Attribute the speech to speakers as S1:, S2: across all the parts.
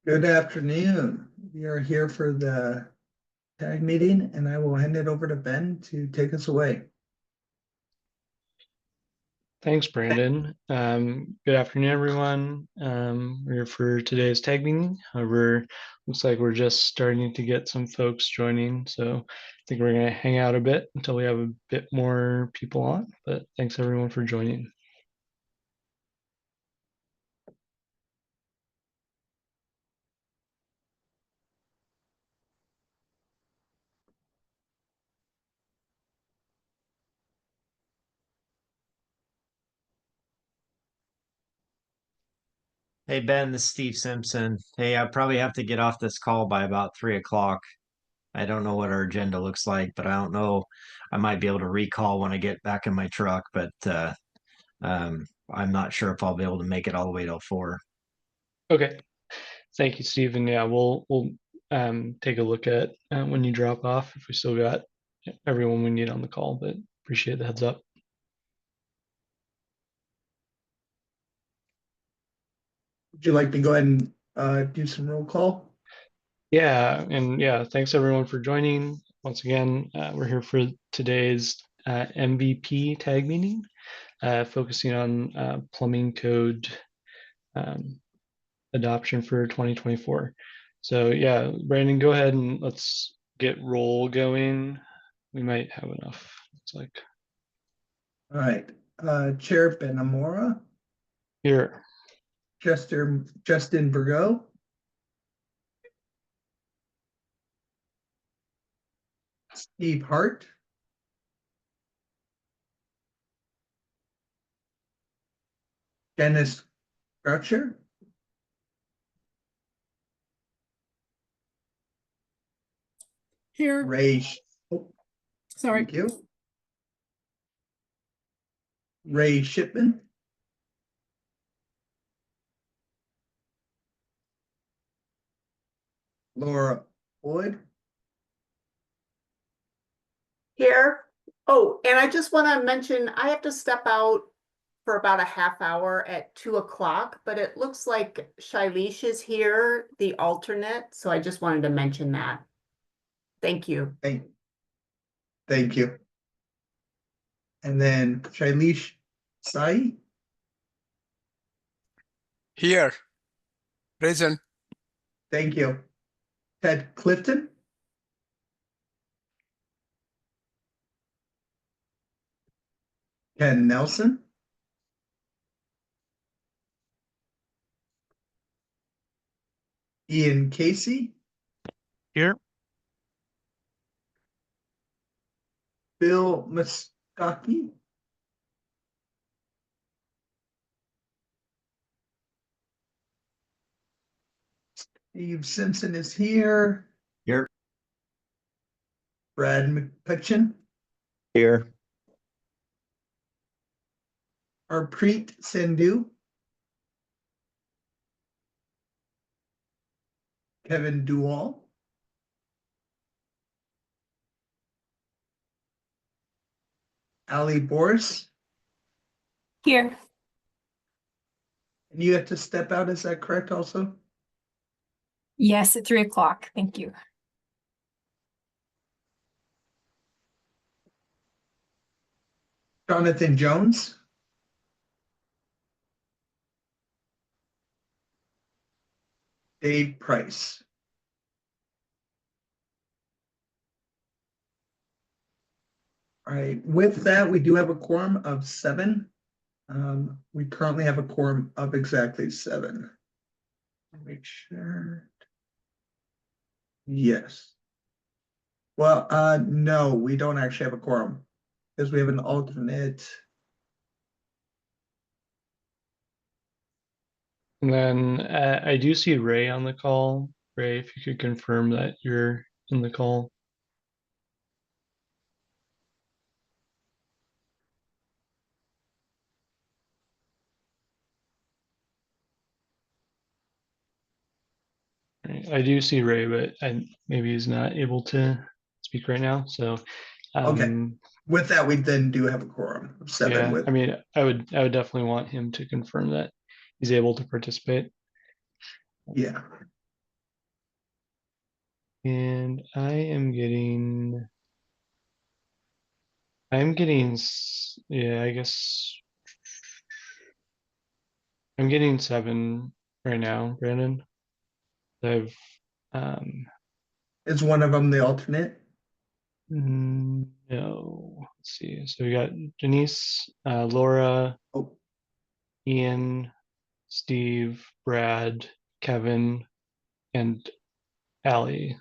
S1: Good afternoon. We are here for the tag meeting, and I will hand it over to Ben to take us away.
S2: Thanks, Brandon. Good afternoon, everyone. We're here for today's tag meeting. However, looks like we're just starting to get some folks joining. So I think we're going to hang out a bit until we have a bit more people on. But thanks, everyone, for joining.
S3: Hey Ben, this is Steve Simpson. Hey, I probably have to get off this call by about 3 o'clock. I don't know what our agenda looks like, but I don't know. I might be able to recall when I get back in my truck, but I'm not sure if I'll be able to make it all the way till 4.
S2: Okay. Thank you, Steve. And yeah, we'll take a look at when you drop off if we still got everyone we need on the call, but appreciate the heads up.
S1: Would you like to go ahead and do some roll call?
S2: Yeah, and yeah, thanks everyone for joining. Once again, we're here for today's MVP tag meeting, focusing on plumbing code um, adoption for 2024. So yeah, Brandon, go ahead and let's get roll going. We might have enough, it's like.
S1: All right. Chair Benamora,
S2: Here.
S1: Justin Burgo, Steve Hart, Dennis Croucher,
S4: Here. Sorry.
S1: Thank you. Ray Shipman, Laura Boyd,
S4: Here. Oh, and I just want to mention, I have to step out for about a half hour at 2 o'clock, but it looks like Shailesh is here, the alternate. So I just wanted to mention that. Thank you.
S1: Thank you. And then Shailesh Sai,
S5: Here, present.
S1: thank you. Ted Clifton, Ken Nelson, Ian Casey,
S2: Here.
S1: Bill Muskaki, Steve Simpson is here.
S3: Here.
S1: Brad McCutcheon,
S3: Here.
S1: Harpreet Sandhu, Kevin Duval, Ali Boris,
S6: Here.
S1: and you have to step out, is that correct also?
S6: Yes, at 3 o'clock. Thank you.
S1: Jonathan Jones, Dave Price. All right, with that, we do have a quorum of 7. We currently have a quorum of exactly 7. Make sure. Yes. Well, no, we don't actually have a quorum because we have an alternate.
S2: And then I do see Ray on the call. Ray, if you could confirm that you're in the call. I do see Ray, but maybe he's not able to speak right now. So
S1: Okay. With that, we then do have a quorum of 7.
S2: yeah,
S1: With
S2: I mean, I would definitely want him to confirm that he's able to participate.
S1: yeah.
S2: And I'm getting, yeah, I guess I'm getting 7 right now, Brandon. I've,
S1: Is one of them the alternate?
S2: no, let's see. So we got Denise, Laura,
S1: Oh,
S2: Ian, Steve, Brad, Kevin, and Allie.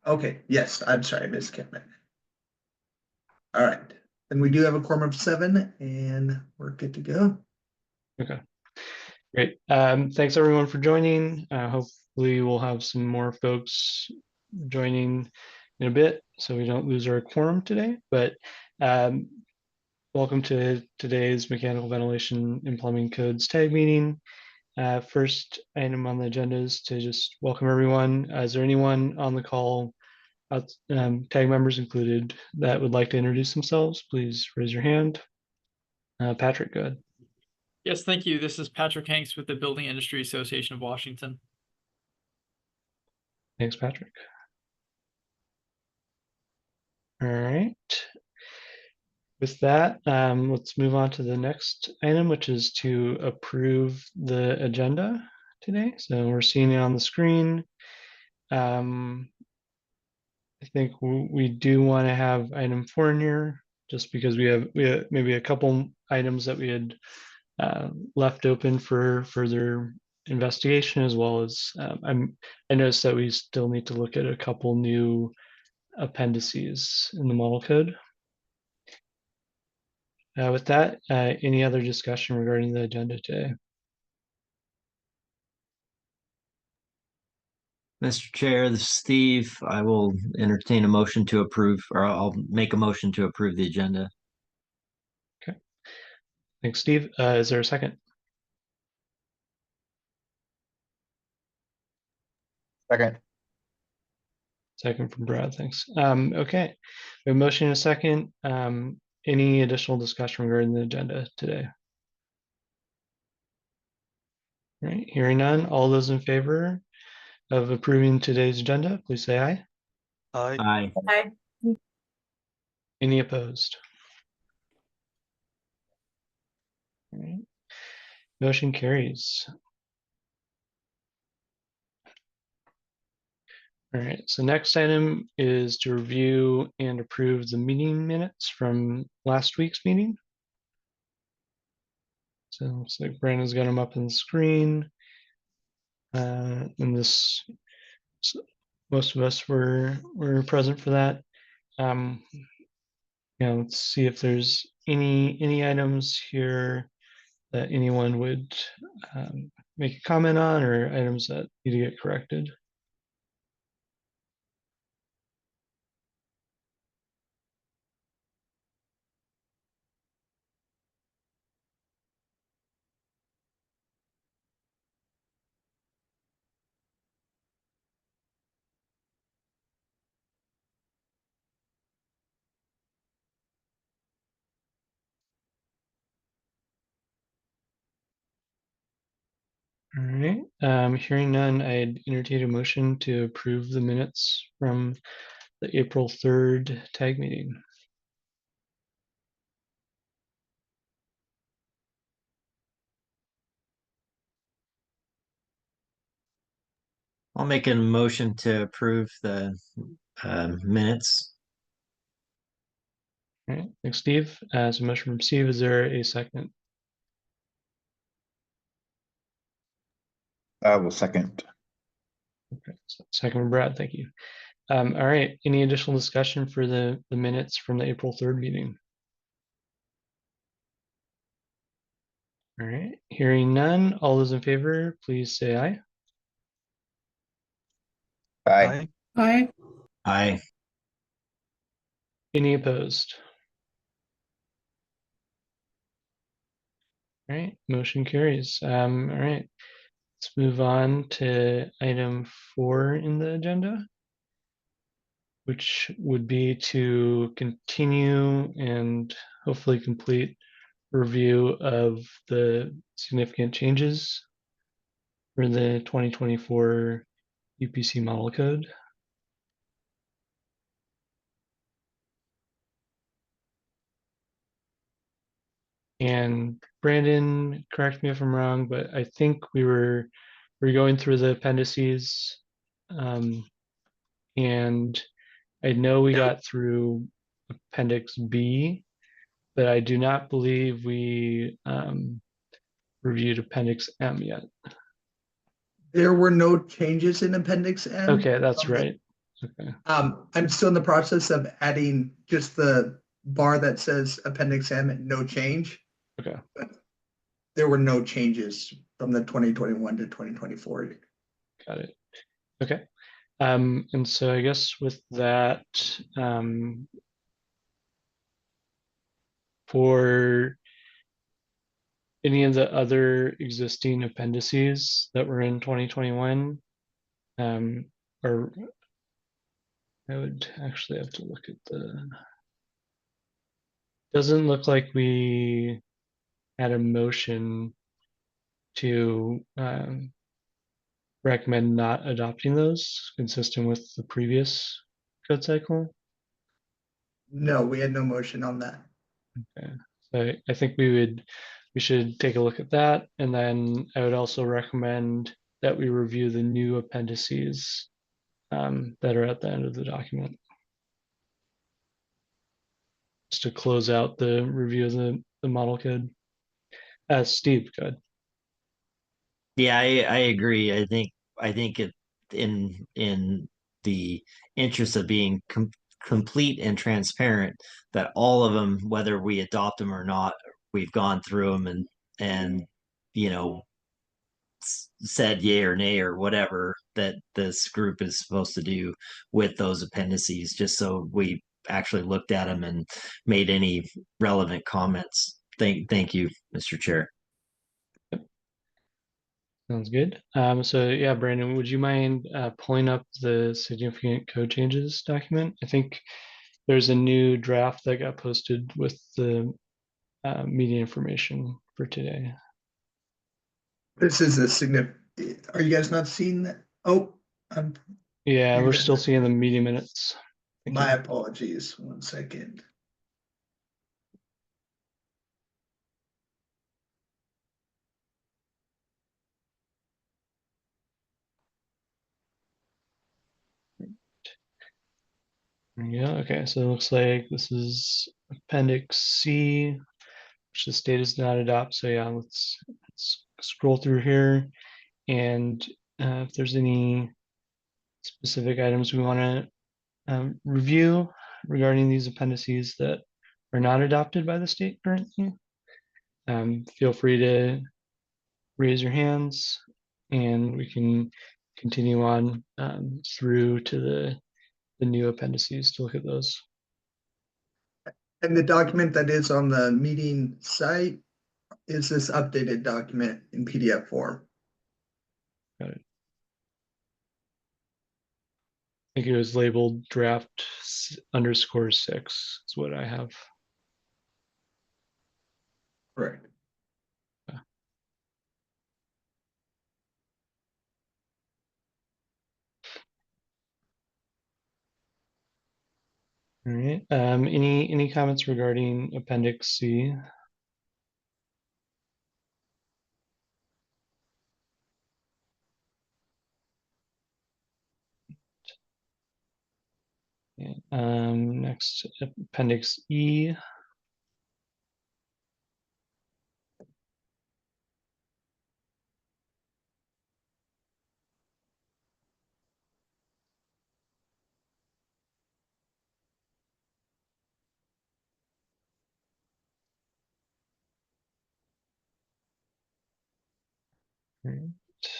S1: okay, yes, I'm sorry, I missed Kevin. All right, then we do have a quorum of 7 and we're good to go.
S2: Okay, great. Thanks everyone for joining. Hopefully we'll have some more folks joining in a bit so we don't lose our quorum today. But um, welcome to today's Mechanical Ventilation and Plumbing Codes tag meeting. First item on the agenda is to just welcome everyone. Is there anyone on the call, tag members included, that would like to introduce themselves? Please raise your hand. Patrick, go ahead.
S7: Yes, thank you. This is Patrick Hanks with the Building Industry Association of Washington.
S2: Thanks, Patrick. All right. With that, let's move on to the next item, which is to approve the agenda today. So we're seeing it on the screen. I think we do want to have item 4 in here, just because we have maybe a couple items that we had left open for further investigation, as well as I noticed that we still need to look at a couple new appendices in the model code. With that, any other discussion regarding the agenda today?
S3: Mr. Chair, this is Steve. I will entertain a motion to approve, or I'll make a motion to approve the agenda.
S2: Okay. Thanks, Steve. Is there a second?
S8: Second.
S2: Second from Brad, thanks. Okay, we have a motion and a second. Any additional discussion regarding the agenda today? All right, hearing none, all those in favor of approving today's agenda, please say aye.
S3: Aye.
S4: Hi.
S2: Any opposed? All right. Motion carries. All right, so next item is to review and approve the meeting minutes from last week's meeting. So it looks like Brandon's got them up on the screen. And this, most of us were present for that. Let's see if there's any items here that anyone would make a comment on, or items that need to get corrected. All right, hearing none, I'd entertain a motion to approve the minutes from the April 3rd tag meeting.
S3: I'll make a motion to approve the minutes.
S2: All right, thanks, Steve. As a motion from Steve, is there a second?
S8: I will second.
S2: Okay, so second from Brad, thank you. All right, any additional discussion for the minutes from the April 3rd meeting? All right, hearing none, all those in favor, please say aye.
S8: Aye.
S4: Hi.
S3: Aye.
S2: Any opposed? All right, motion carries. All right, let's move on to item 4 in the agenda, which would be to continue and hopefully complete review of the significant changes for the 2024 UPC model code. And Brandon, correct me if I'm wrong, but I think we're going through the appendices. And I know we got through Appendix B, but I do not believe we reviewed Appendix M yet.
S1: There were no changes in Appendix M.
S2: Okay, that's right. Okay.
S1: I'm still in the process of adding just the bar that says Appendix M and no change.
S2: Okay.
S1: But there were no changes from the 2021 to 2024.
S2: Got it. Okay. And so I guess with that, for any of the other existing appendices that were in 2021, or I would actually have to look at doesn't look like we had a motion to recommend not adopting those consistent with the previous code cycle.
S1: No, we had no motion on that.
S2: Okay. So I think we should take a look at that. And then I would also recommend that we review the new appendices that are at the end of the document. Just to close out the review of the model code. Steve, go ahead.
S3: Yeah, I agree. I think it in the interest of being complete and transparent that all of them, whether we adopt them or not, we've gone through them and you know said yay or nay or whatever that this group is supposed to do with those appendices, just so we actually looked at them and made any relevant comments. Thank you, Mr. Chair.
S2: Sounds good. So yeah, Brandon, would you mind pulling up the significant code changes document? I think there's a new draft that got posted with the meeting information for today.
S1: This is a significant, are you guys not seeing that? Oh,
S2: Yeah,
S1: Maybe
S2: we're
S1: that-
S2: still seeing the meeting minutes. Thank
S1: my
S2: you.
S1: apologies. 1 second.
S2: Yeah, okay, so it looks like this is Appendix C, which the state does not adopt. So yeah, let's scroll through here, and if there's any specific items we want to review regarding these appendices that are not adopted by the state currently, feel free to raise your hands, and we can continue on through to the new appendices to look at those.
S1: And the document that is on the meeting site is this updated document in PDF form.
S2: Got it. I think it was labeled draft _6 is what I have.
S1: Correct.
S2: All right. Any comments regarding Appendix C? Yeah. Next, Appendix E. All right,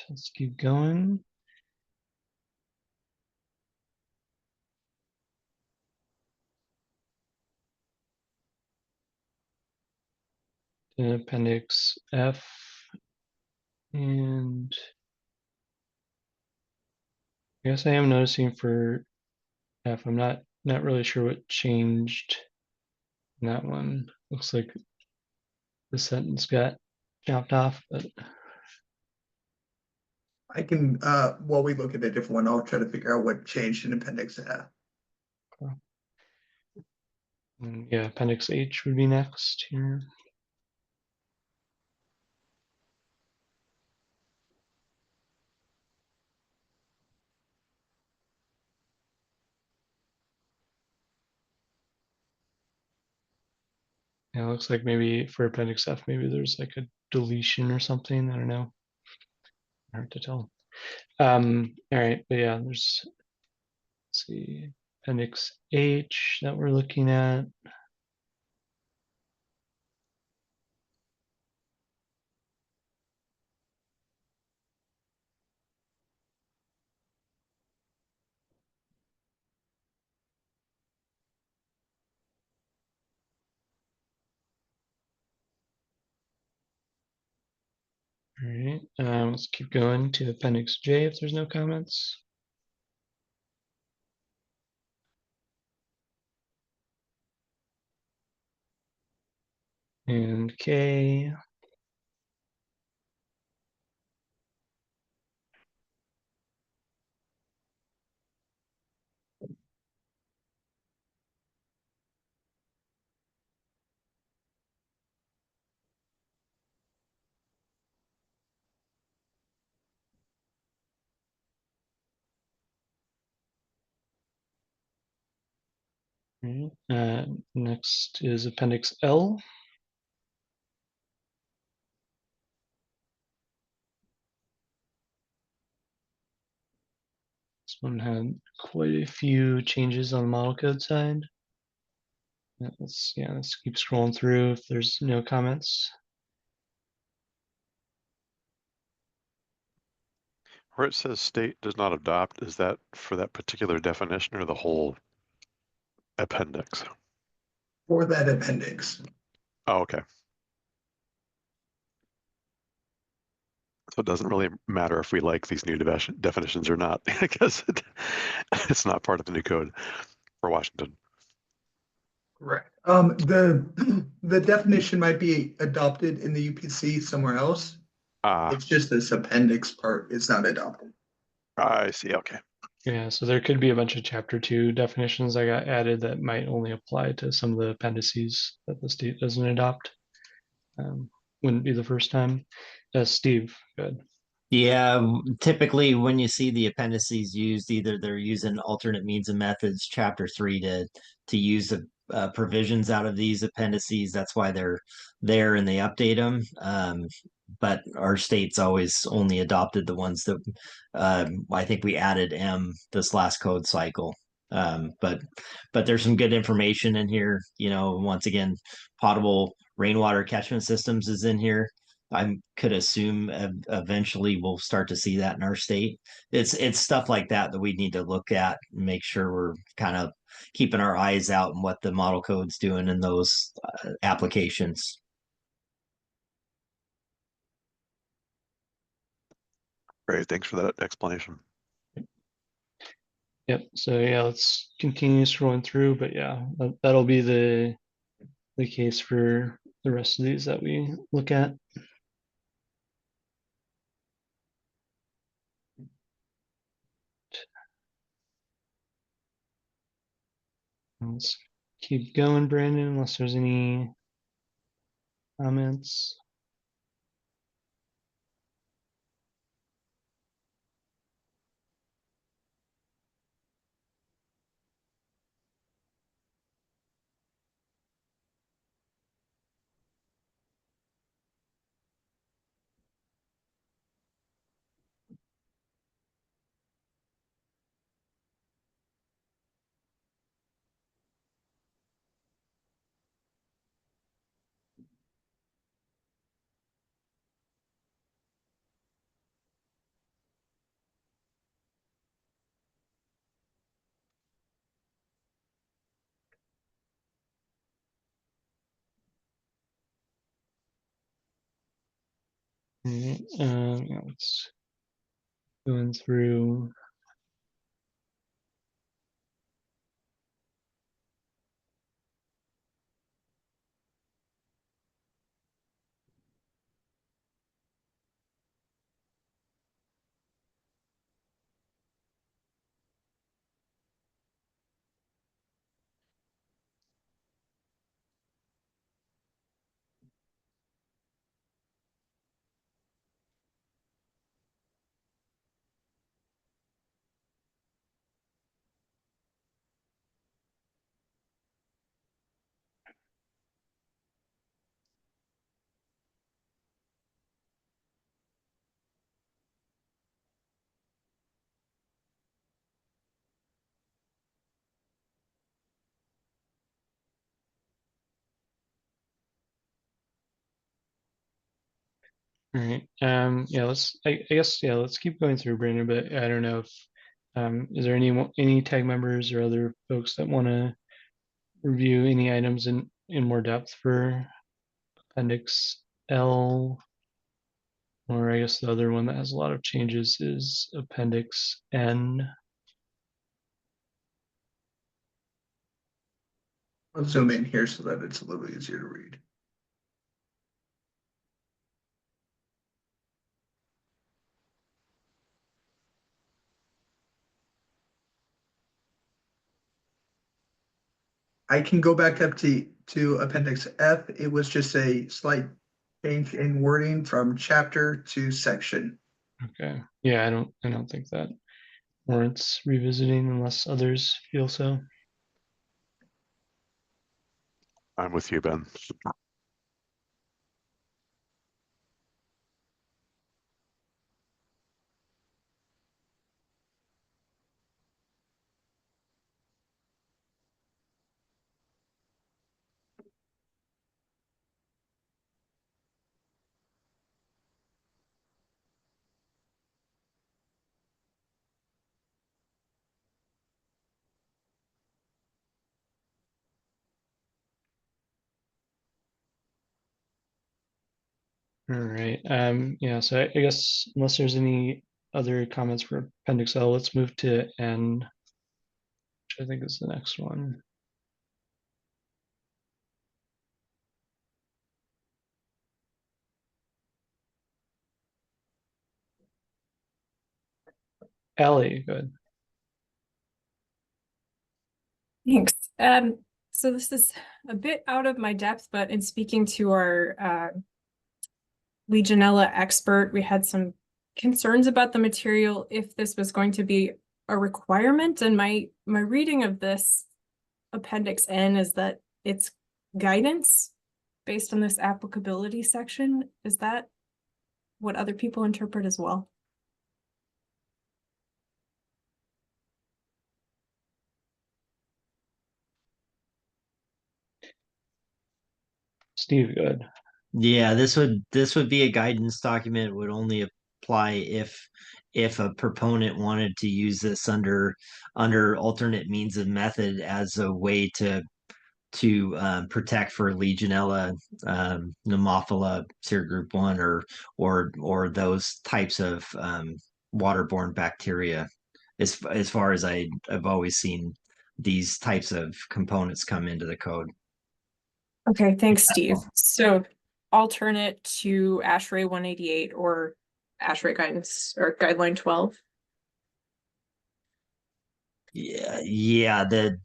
S2: let's keep going. Appendix F, and I guess I am noticing for F, I'm not really sure what changed in that one. Looks like the sentence got chopped off, but
S1: I can, while we look at a different one, I'll try to figure out what changed in Appendix F.
S2: yeah, Appendix H would be next here. Yeah, it looks like maybe for Appendix F, maybe there's like a deletion or something. I don't know. Hard to tell. All right, but yeah, there's, let's see, Appendix H that we're looking at. All right, let's keep going to Appendix J if there's no comments. And K. All right, next is Appendix L. This one had quite a few changes on the model code side. Let's keep scrolling through if there's no comments.
S9: Where it says state does not adopt, is that for that particular definition or the whole appendix?
S1: For that appendix.
S9: Oh, okay. So it doesn't really matter if we like these new definitions or not, because it's not part of the new code for Washington.
S1: Correct. The definition might be adopted in the UPC somewhere else. It's just this appendix part is not adopted.
S9: I see. Okay.
S2: Yeah, so there could be a bunch of Chapter 2 definitions that got added that might only apply to some of the appendices that the state doesn't adopt. Wouldn't be the first time. Steve, good.
S3: Yeah, typically when you see the appendices used, either they're using alternate means and methods, chapter 3 to use the provisions out of these appendices. That's why they're there and they update them. But our state's always only adopted the ones that I think we added M this last code cycle. But there's some good information in here. You know, once again, potable rainwater catchment systems is in here. I could assume eventually we'll start to see that in our state. It's stuff like that that we need to look at and make sure we're kind of keeping our eyes out on what the model code's doing in those applications.
S9: Great. Thanks for that explanation.
S2: Yep. So yeah, let's continue scrolling through, but yeah, that'll be the case for the rest of these that we look at. Let's keep going, Brandon, unless there's any comments. All right, yeah, let's going through. All right. Yeah, I guess, yeah, let's keep going through, Brandon, but I don't know if, is there any tag members or other folks that want to review any items in more depth for Appendix L? Or I guess the other one that has a lot of changes is Appendix N.
S1: I'll zoom in here so that it's a little easier to read. I can go back up to Appendix F. It was just a slight change in wording from chapter to section.
S2: Okay. Yeah, I don't think that warrants revisiting unless others feel so.
S9: I'm with you, Ben.
S2: All right. Yeah, so I guess unless there's any other comments for Appendix L, let's move to N, which I think is the next one. Ellie, good.
S6: Thanks. So this is a bit out of my depth, but in speaking to our Legionella expert, we had some concerns about the material if this was going to be a requirement. And my reading of this Appendix N is that it's guidance based on this applicability section. Is that what other people interpret as well?
S2: Steve, good.
S3: Yeah, this would be a guidance document, would only apply if a proponent wanted to use this under alternate means of method as a way to protect for Legionella, Pneumophila, serogroup 1, or those types of waterborne bacteria. As far as I've always seen these types of components come into the code.
S6: Okay, thanks, Steve. So alternate to ASHRAE 188 or ASHRAE guidance or guideline 12.
S3: Yeah. The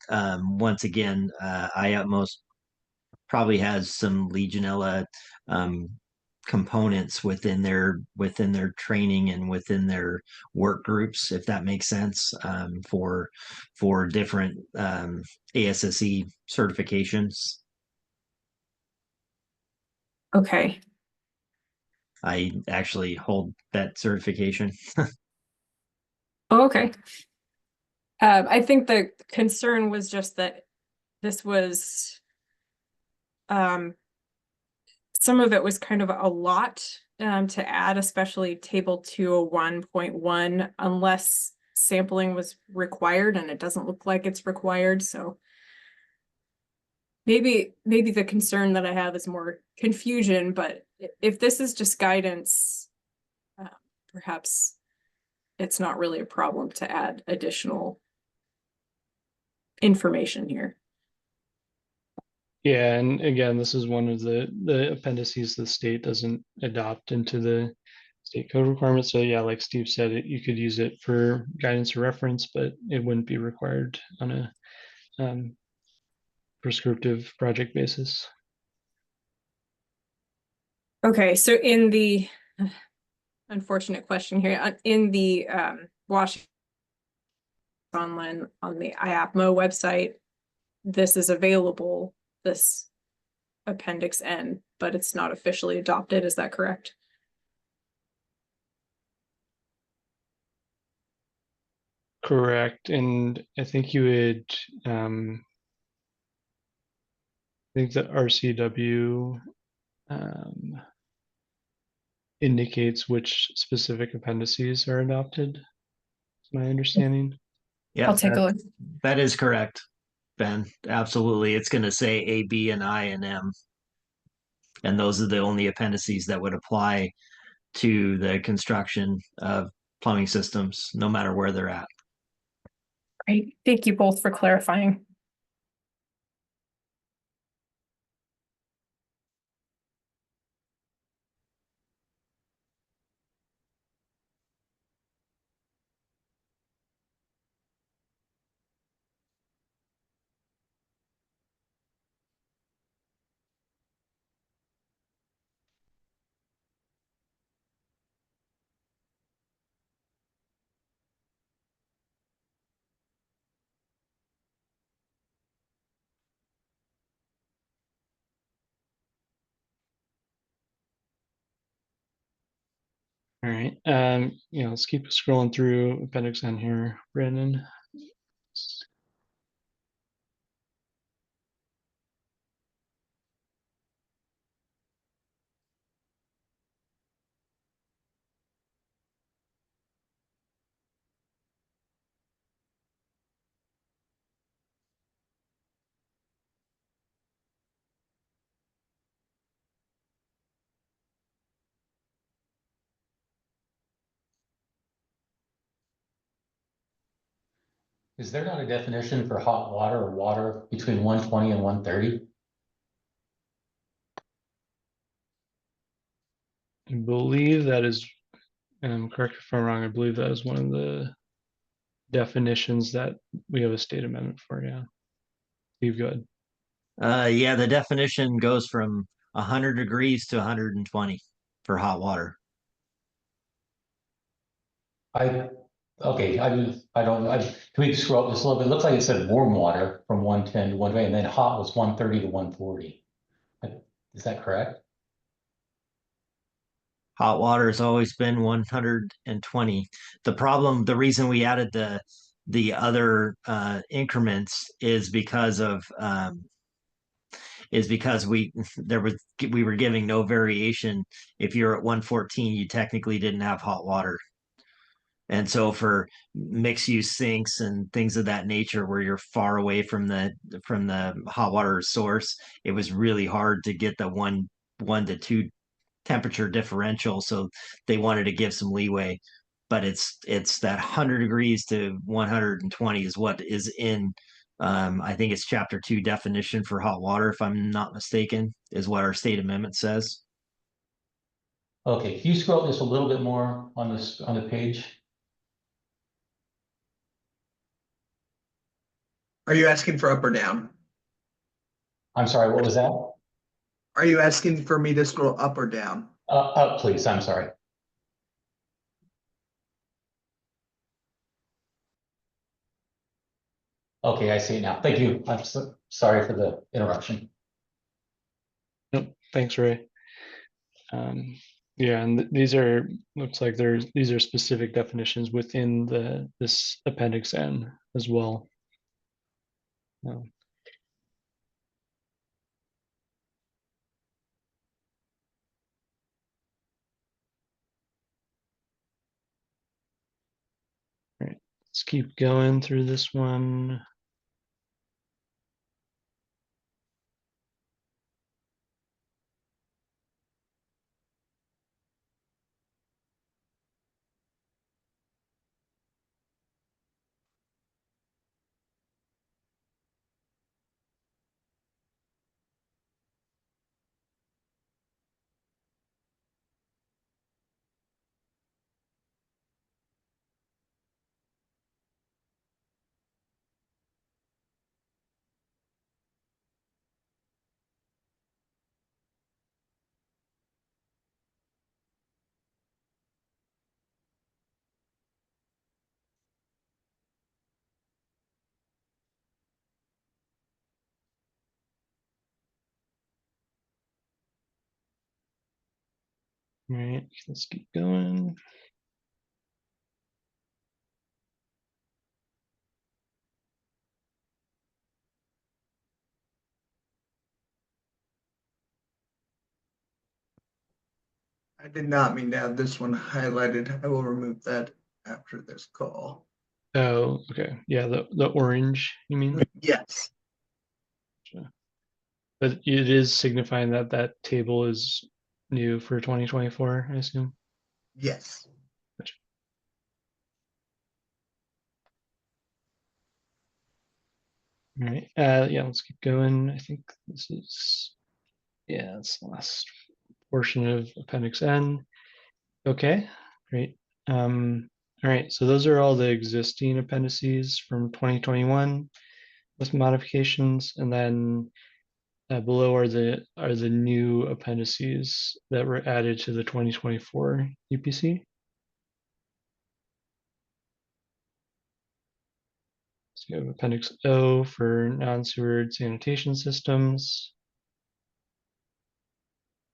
S3: once again, iUtmost probably has some Legionella components within their training and within their work groups, if that makes sense, for different ASSE certifications.
S6: Okay.
S3: I actually hold that certification.
S6: Oh, okay. I think the concern was just that this was some of it was kind of a lot to add, especially table 201.1, unless sampling was required, and it doesn't look like it's required. So maybe the concern that I have is more confusion, but if this is just guidance, perhaps it's not really a problem to add additional information here.
S2: Yeah, and again, this is one of the appendices the state doesn't adopt into the state code requirements. So yeah, like Steve said, you could use it for guidance or reference, but it wouldn't be required on a prescriptive project basis.
S6: Okay, so in the unfortunate question here, in the Washington online on the IAPMO website, this is available, this Appendix N, but it's not officially adopted. Is that correct?
S2: Correct, and I think you would I think that RCW indicates which specific appendices are adopted. Is my understanding.
S3: Yeah,
S6: I'll take a look.
S3: that is correct, Ben. Absolutely. It's going to say A, B, and I, and M. And those are the only appendices that would apply to the construction of plumbing systems, no matter where they're at.
S6: Great. Thank you both for clarifying.
S2: All right. Yeah, let's keep scrolling through Appendix N here, Brandon.
S10: Is there not a definition for hot water or water between 120 and 130?
S2: I believe that is, correct if I'm wrong, I believe that is one of the definitions that we have a state amendment for, yeah. Steve, go ahead.
S3: Yeah, the definition goes from 100 degrees to 120 for hot water.
S10: Okay, I don't, can we scroll up just a little bit? It looks like it said warm water from 110 to 120, and then hot was 130 to 140. Is that correct?
S3: Hot water has always been 120. The reason we added the other increments is because we were giving no variation. If you're at 114, you technically didn't have hot water. And so for mixed use sinks and things of that nature where you're far away from the hot water source, it was really hard to get the one to two temperature differential. So they wanted to give some leeway. But it's that 100 degrees to 120 is what is in I think it's chapter 2 definition for hot water, if I'm not mistaken, is what our state amendment says.
S10: Okay, can you scroll just a little bit more on the page?
S1: Are you asking for up or down?
S10: I'm sorry, what was that?
S1: Are you asking for me to scroll up or down?
S10: Up, please, I'm sorry. Okay, I see it now. Thank you. I'm sorry for the interruption.
S2: Nope, thanks, Ray. Yeah, and these are, looks like these are specific definitions within this Appendix N as well. All right, let's keep going through this one. All right, let's keep going.
S1: I did not mean to have this one highlighted. I will remove that after this call.
S2: Oh, okay. Yeah, the orange, you mean?
S1: Yes,
S2: But it is signifying that that table is new for 2024, I assume.
S1: yes.
S2: Gotcha. All right. Yeah, let's keep going. I think this is, yeah, it's the last portion of Appendix N. Okay, great. All right, so those are all the existing appendices from 2021 with modifications, and then below are the new appendices that were added to the 2024 UPC. So you have Appendix O for non-sewered sanitation systems.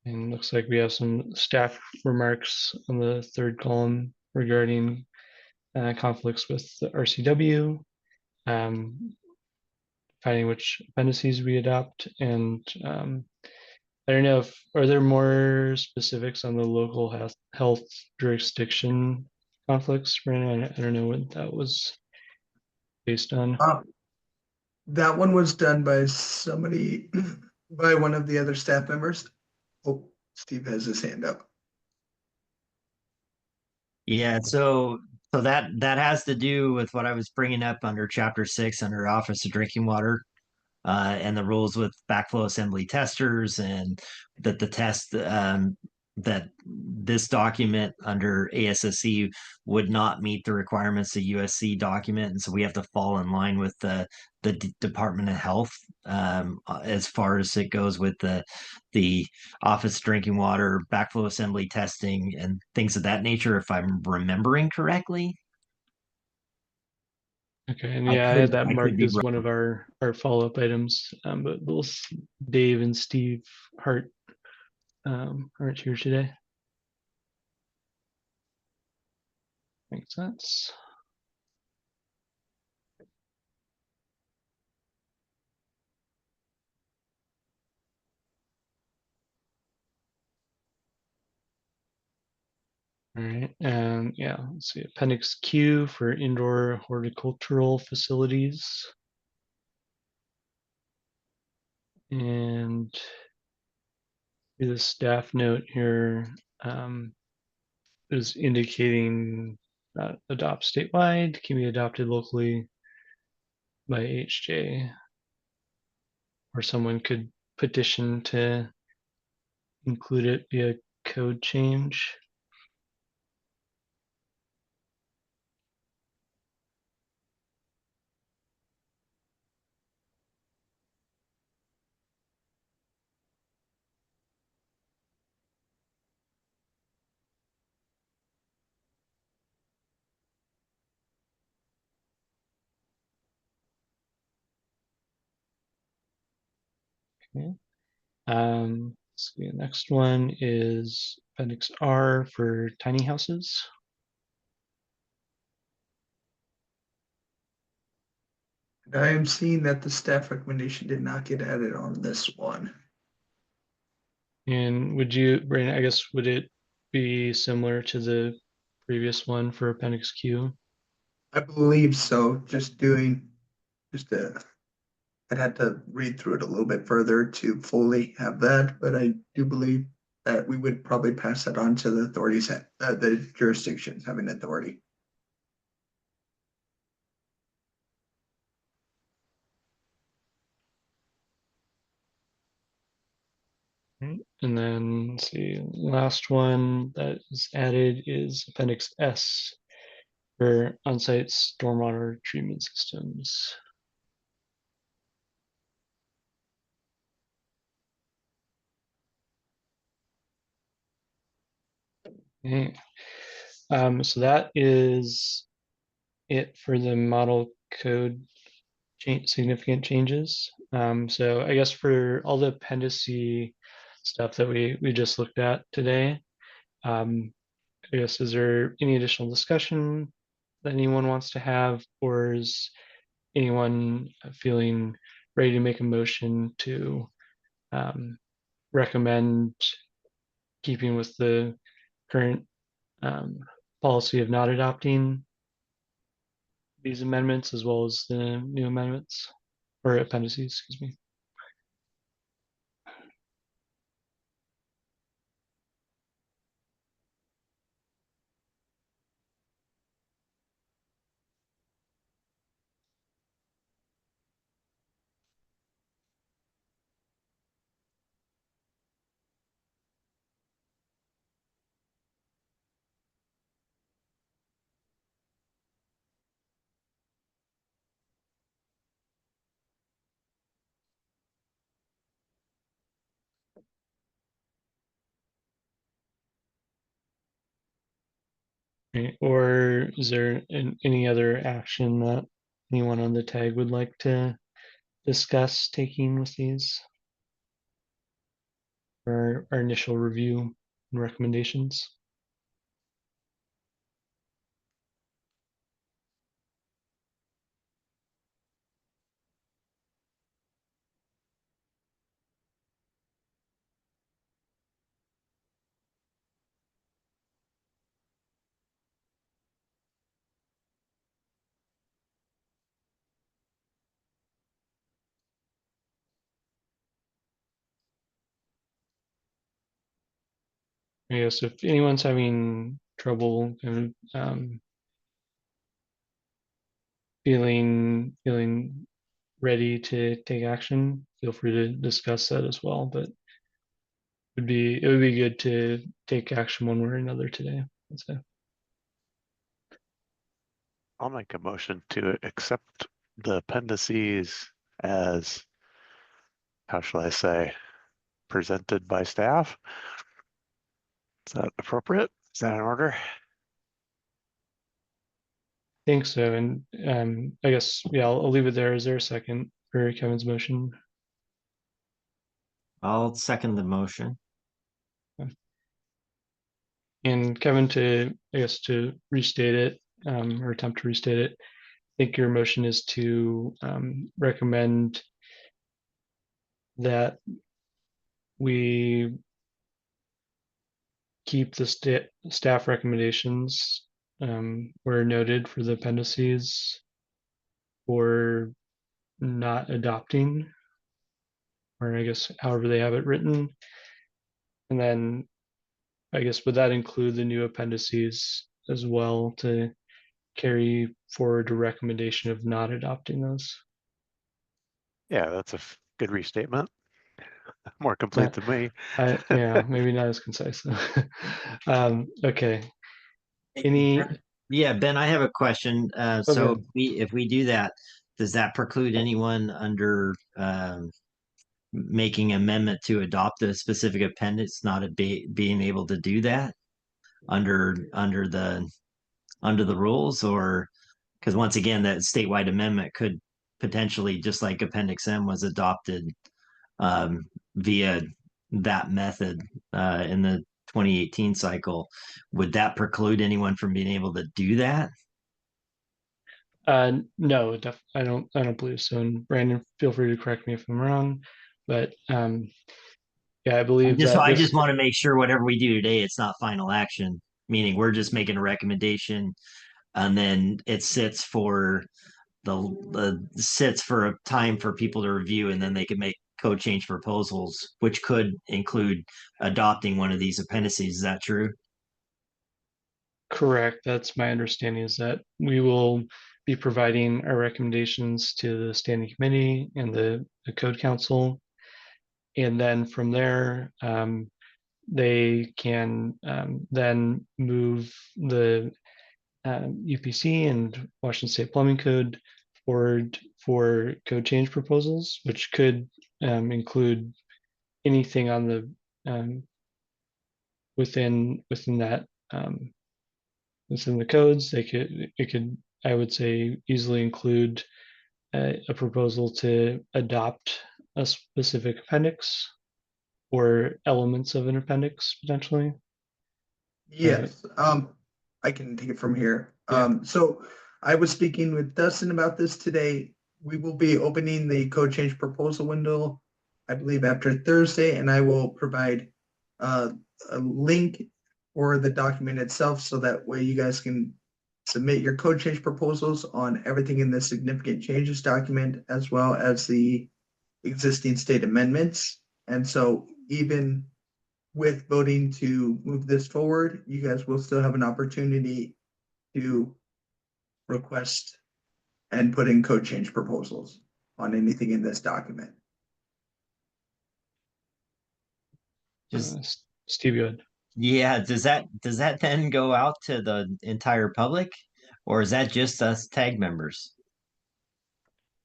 S2: And looks like we have some staff remarks on the third column regarding conflicts with the RCW, finding which appendices we adopt, and I don't know if, are there more specifics on the local health jurisdiction conflicts, Brandon? I don't know what that was based on.
S1: That one was done by somebody, by one of the other staff members. Oh, Steve has his hand up.
S3: Yeah, so that has to do with what I was bringing up under Chapter 6 under Office of Drinking Water, and the rules with backflow assembly testers, and that the test that this document under ASSC would not meet the requirements of USC document, and so we have to fall in line with the Department of Health as far as it goes with the Office of Drinking Water backflow assembly testing and things of that nature, if I'm remembering correctly.
S2: Okay, and
S3: I
S2: yeah, I had
S3: could
S2: that
S3: I could
S2: marked
S3: be
S2: as one of our follow-up items, but both Dave and Steve Hart aren't here today. Makes sense. All right, and yeah, let's see, Appendix Q for indoor horticultural facilities. And the staff note here is indicating adopt statewide, can be adopted locally by HJ, or someone could petition to include it via code change. Okay. Let's see, the next one is Appendix R for tiny houses.
S1: I am seeing that the staff recommendation did not get added on this one.
S2: And would you, Brandon, I guess, would it be similar to the previous one for Appendix Q?
S1: I believe so, I'd have to read through it a little bit further to fully have that, but I do believe that we would probably pass that on to the authorities, the jurisdictions having authority.
S2: Right. And then let's see, last one that is added is Appendix S for on-site stormwater treatment systems. Okay. So that is it for the model code significant changes. So I guess for all the appendice stuff that we just looked at today, I guess, is there any additional discussion that anyone wants to have, or is anyone feeling ready to make a motion to recommend keeping with the current policy of not adopting these amendments as well as the new amendments or appendices, excuse me. Right. Or is there any other action that anyone on the tag would like to discuss taking with these? For our initial review and recommendations. I guess if anyone's having trouble kind of feeling ready to take action, feel free to discuss that as well. But it would be good to take action one way or another today. I'd say.
S9: I'll make a motion to accept the appendices as, how shall I say, presented by staff. Is that appropriate? Is that in order?
S2: Think so, and I guess yeah, I'll leave it there. Is there a second for Kevin's motion?
S3: I'll second the motion.
S2: And Kevin, I guess to restate it, or attempt to restate it, I think your motion is to recommend that we keep the staff recommendations where noted for the appendices or not adopting, or I guess however they have it written. And then I guess would that include the new appendices as well to carry forward a recommendation of not adopting those?
S9: Yeah, that's a good restatement. More complete than me.
S2: Yeah, maybe not as concise. Okay.
S3: Yeah, Ben, I have a question. So
S2: Okay.
S3: if we do that, does that preclude anyone under making amendment to adopt a specific appendix not being able to do that under the rules? Or because once again, that statewide amendment could potentially, just like Appendix M was adopted via that method in the 2018 cycle, would that preclude anyone from being able to do that?
S2: No, I don't believe so. And Brandon, feel free to correct me if I'm wrong, but yeah, I believe
S3: I just want to make sure whatever we do today, it's not final action, meaning we're just making a recommendation and then it sits for a time for people to review, and then they can make code change proposals, which could include adopting one of these appendices. Is that true?
S2: Correct. That's my understanding, is that we will be providing our recommendations to the standing committee and the code council. And then from there, they can then move the UPC and Washington State Plumbing Code forward for code change proposals, which could include anything on the within that within the codes. It could, I would say, easily include a proposal to adopt a specific appendix or elements of an appendix potentially.
S1: Yes, I can take it from here.
S2: Yeah.
S1: So I was speaking with Dustin about this today. We will be opening the code change proposal window, I believe, after Thursday, and I will provide a link or the document itself, so that way you guys can submit your code change proposals on everything in the significant changes document, as well as the existing state amendments. And so even with voting to move this forward, you guys will still have an opportunity to request and put in code change proposals on anything in this document.
S2: Steve, go ahead.
S3: Yeah, does that then go out to the entire public, or is that just us tag members?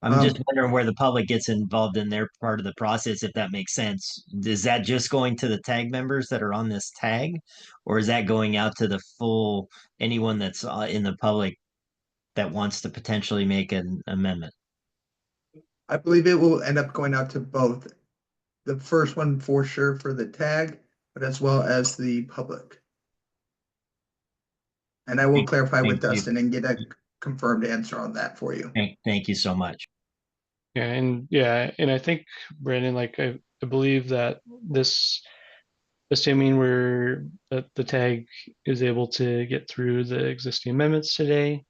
S3: I'm just wondering where the public gets involved in their part of the process, if that makes sense. Is that just going to the tag members that are on this tag, or is that going out to the full anyone that's in the public that wants to potentially make an amendment?
S1: I believe it will end up going out to both. The first one for sure for the tag, but as well as the public. And I will clarify with
S3: Thank you.
S1: Dustin and get a confirmed answer on that for you.
S3: Thank you so much.
S2: And I think, Brandon, like I believe that this, assuming that the tag is able to get through the existing amendments today,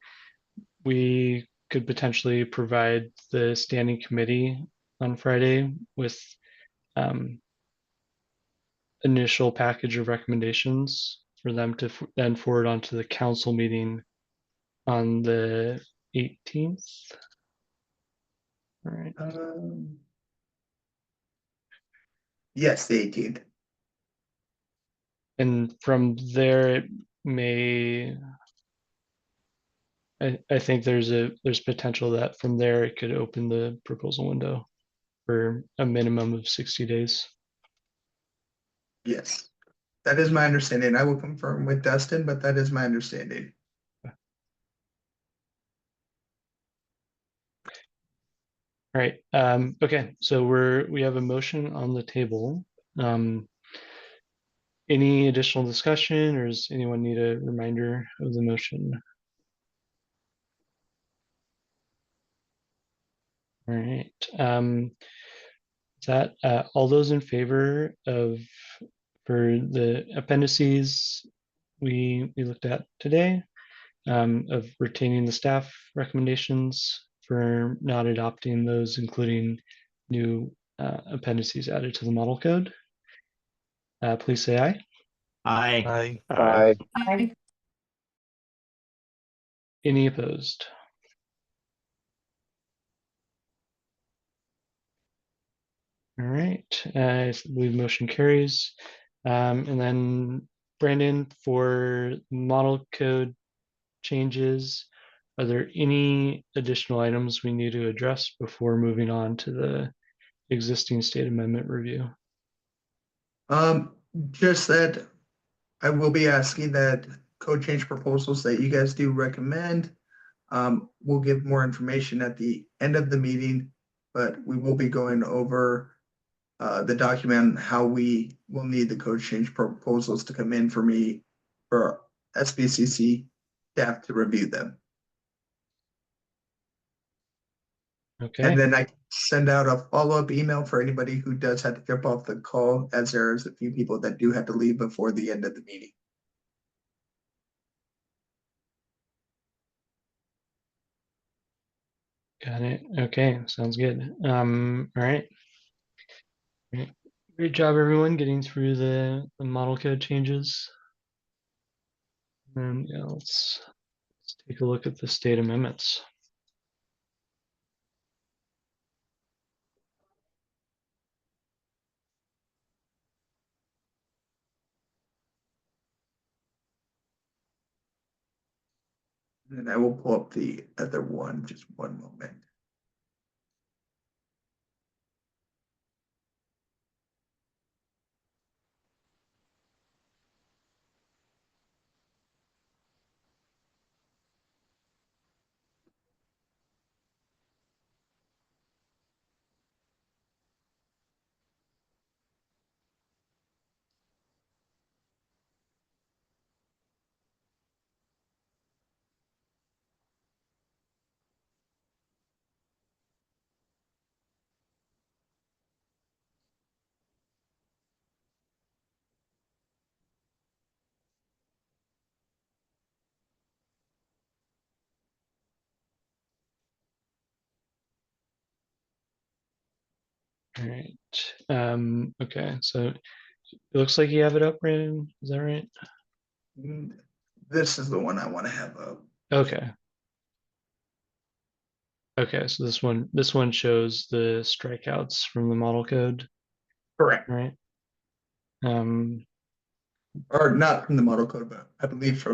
S2: we could potentially provide the standing committee on Friday with initial package of recommendations for them to then forward on to the council meeting on the 18th. All right.
S1: Yes, the 18th.
S2: And from there, it may, I think there's potential that from there it could open the proposal window for a minimum of 60 days.
S1: Yes, that is my understanding. I will confirm with Dustin, but that is my understanding.
S2: All right. Okay. So we have a motion on the table. Any additional discussion, or does anyone need a reminder of the motion? All right. That all those in favor of for the appendices we looked at today, of retaining the staff recommendations for not adopting those, including new appendices added to the model code, please say aye.
S3: Aye.
S8: Aye.
S2: Any opposed? All right, I believe motion carries. And then Brandon, for model code changes, are there any additional items we need to address before moving on to the existing state amendment review?
S1: Just that I will be asking that code change proposals that you guys do recommend. We'll give more information at the end of the meeting, but we will be going over the document, how we will need the code change proposals to come in for me, for SBCC staff to review them.
S2: Okay.
S1: And then I send out a follow-up email for anybody who does have to jump off the call, as there is a few people that do have to leave before the end of the meeting.
S2: Got it. Okay, sounds good. All right. Great job, everyone, getting through the model code changes. And yeah, let's take a look at the state amendments.
S1: And I will pull up the other one, just one moment.
S2: All right. Okay, so it looks like you have it up, Brandon. Is that right?
S1: This is the one I want to have up.
S2: Okay. Okay, so this one shows the strikeouts from the model code,
S1: Correct.
S2: right?
S1: Or not from the model code, but I believe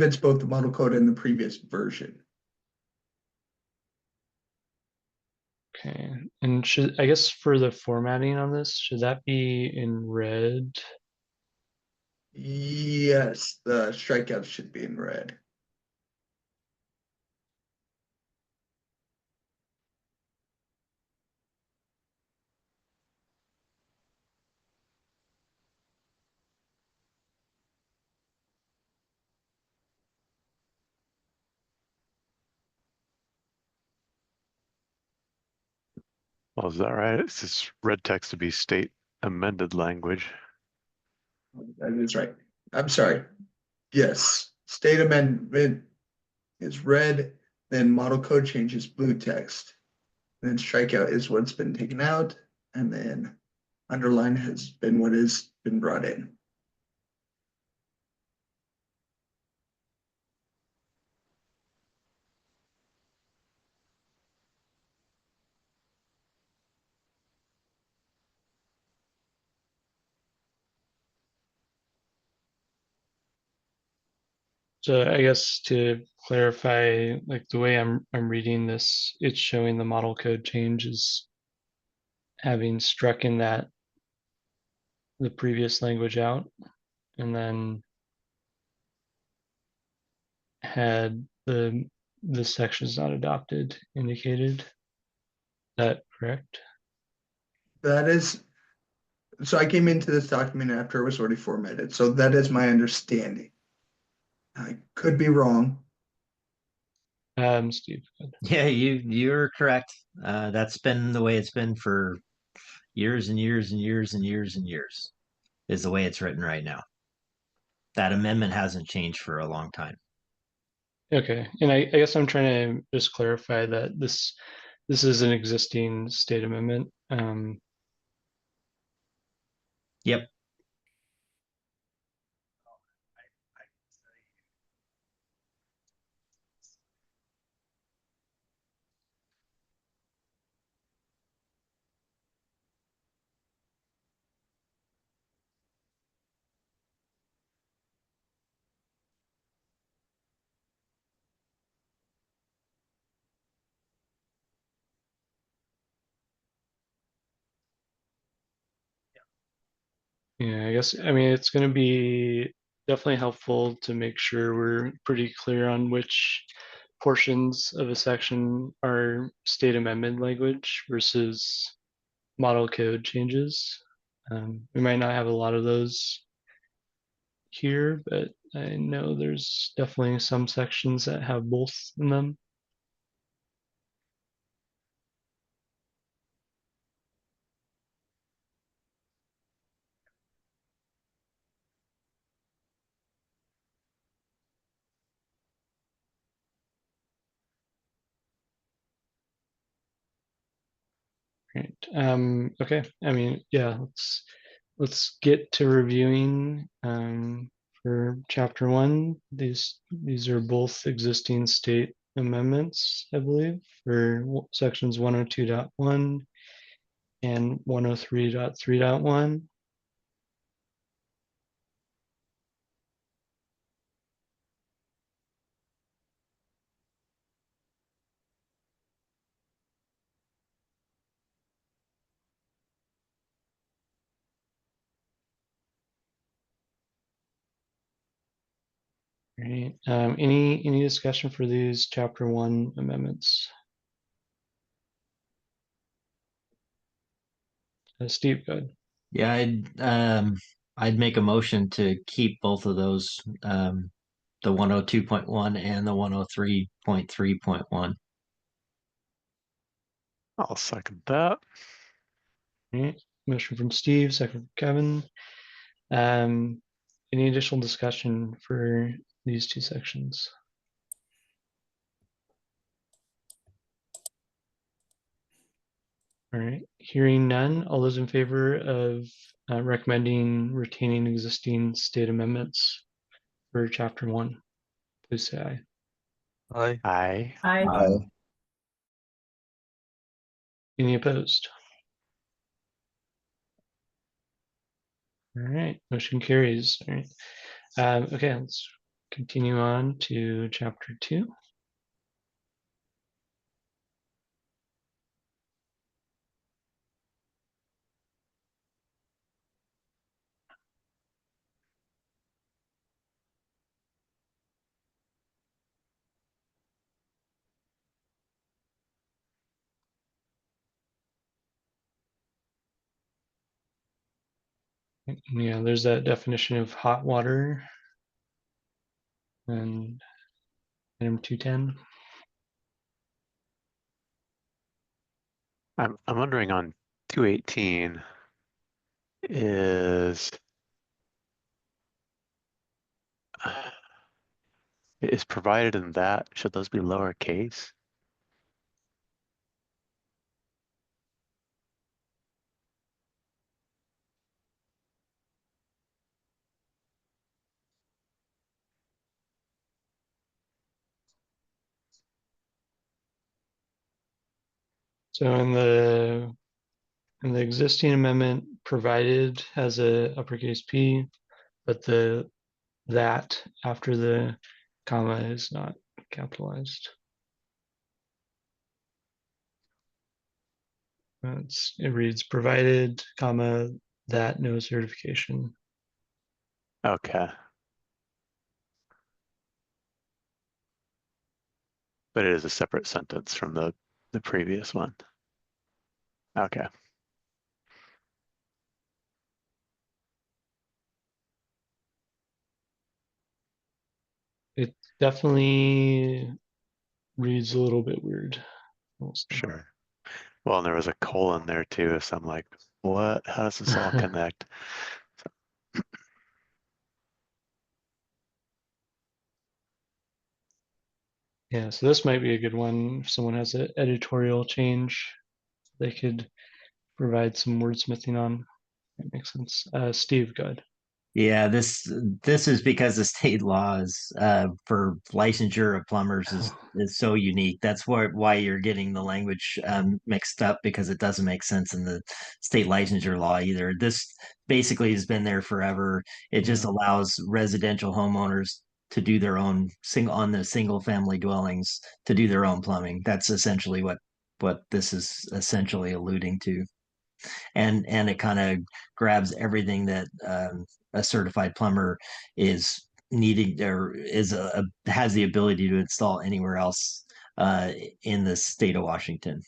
S1: it's both the model code and the previous version.
S2: Okay, and I guess for the formatting on this, should that be in red?
S1: Yes, the strikeouts should be in red.
S9: Well, is that right? It's just red text to be state amended language.
S1: That is right. I'm sorry. Yes, state amendment is red, then model code change is blue text. Then strikeout is what's been taken out, and then underline has been what has been brought in.
S2: So I guess to clarify, like the way I'm reading this, it's showing the model code change is having struck in that the previous language out, and then had the sections not adopted indicated. Is that correct?
S1: That is, so I came into this document after it was already formatted, so that is my understanding. I could be wrong.
S2: Steve, go ahead.
S3: Yeah, you're correct. That's been the way it's been for years and years and years and years and years, is the way it's written right now. That amendment hasn't changed for a long time.
S2: Okay, and I guess I'm trying to just clarify that this is an existing state amendment.
S3: Yep.
S2: Yeah, I guess, I mean, it's going to be definitely helpful to make sure we're pretty clear on which portions of a section are state amendment language versus model code changes. We might not have a lot of those here, but I know there's definitely some sections that have both in them. Right. Okay. I mean, yeah, let's get to reviewing for chapter one. These are both existing state amendments, I believe, for sections 102.1 and 103.3.1. Right. Any discussion for these chapter one amendments? Steve, go ahead.
S3: Yeah, I'd make a motion to keep both of those, the 102.1 and the 103.3.1.
S9: I'll second that.
S2: Right. Motion from Steve, second from Kevin. Any additional discussion for these two sections? All right, hearing none, all those in favor of recommending retaining existing state amendments for chapter 1, please say aye.
S5: Aye.
S9: Aye.
S8: Aye.
S2: Any opposed? All right, motion carries. All right. Okay, let's continue on to chapter 2. Yeah, there's that definition of hot water and item 210.
S9: I'm wondering on 218 is provided in that, should those be lowercase?
S2: So in the existing amendment, provided has a uppercase P, but that after the comma is not capitalized. It reads provided, comma, that no certification.
S9: Okay. But it is a separate sentence from the previous one. Okay.
S2: It definitely reads a little bit weird.
S9: Sure. Well, and there was a colon there too, so I'm like, what? How does this all connect?
S2: Yeah, so this might be a good one. If someone has an editorial change, they could provide some wordsmithing on. That makes sense. Steve, go ahead.
S3: Yeah, this is because the state laws for licensure of plumbers is so unique. That's why you're getting the language mixed up, because it doesn't make sense in the state licensure law either. This basically has been there forever. It just
S2: Yeah.
S3: allows residential homeowners to do their own single family dwellings to do their own plumbing. That's essentially what this is essentially alluding to. And it kind of grabs everything that a certified plumber is needing or has the ability to install anywhere else in the state of Washington.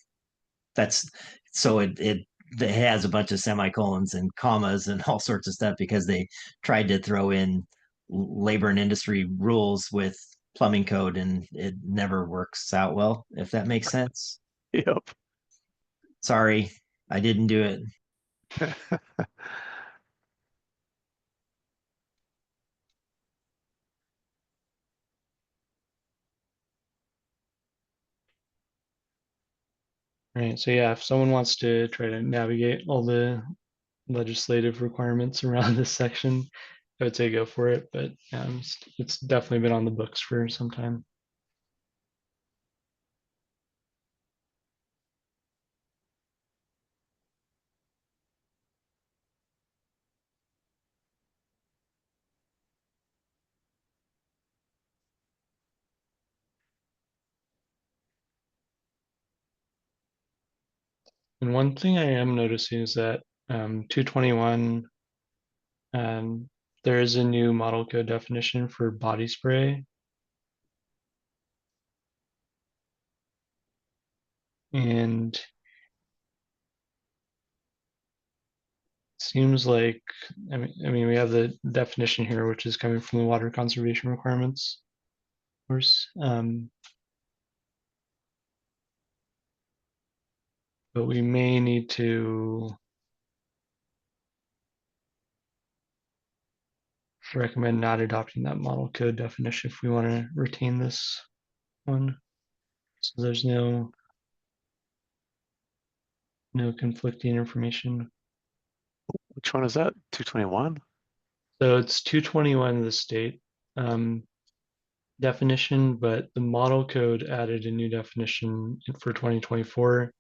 S3: That's so it has a bunch of semicolons and commas and all sorts of stuff because they tried to throw in labor and industry rules with plumbing code, and it never works out well, if that makes sense.
S9: Yep.
S3: Sorry, I didn't do it.
S2: Right. So yeah, if someone wants to try to navigate all the legislative requirements around this section, I would say go for it. But it's definitely been on the books for some time. And one thing I am noticing is that 221, there is a new model code definition for body spray. And seems like, I mean, we have the definition here, which is coming from the water conservation requirements, of course. But we may need to recommend not adopting that model code definition if we want to retain this one. So there's no No conflicting information.
S9: Which one is that? 221?
S2: So it's 221 of the state definition, but the model code added a new definition for 2024,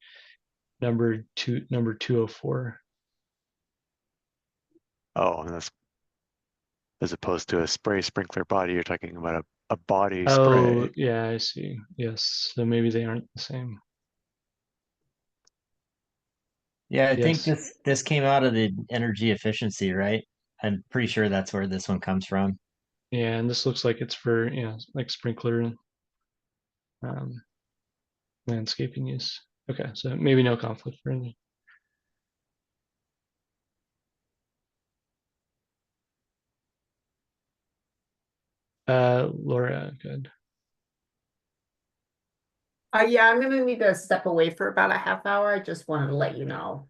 S2: number 204.
S9: Oh, and that's as opposed to a spray sprinkler body, you're talking about a body
S2: Oh,
S9: spray.
S2: yeah, I see. Yes, so maybe they aren't the same.
S3: Yeah, I think
S2: Yes.
S3: this came out of the energy efficiency, right? I'm pretty sure that's where this one comes from.
S2: Yeah, and this looks like it's for, like sprinkler landscaping use. Okay, so maybe no conflict really. Laura, good.
S4: Yeah, I'm gonna need to step away for about a half hour. I just wanted to let you know.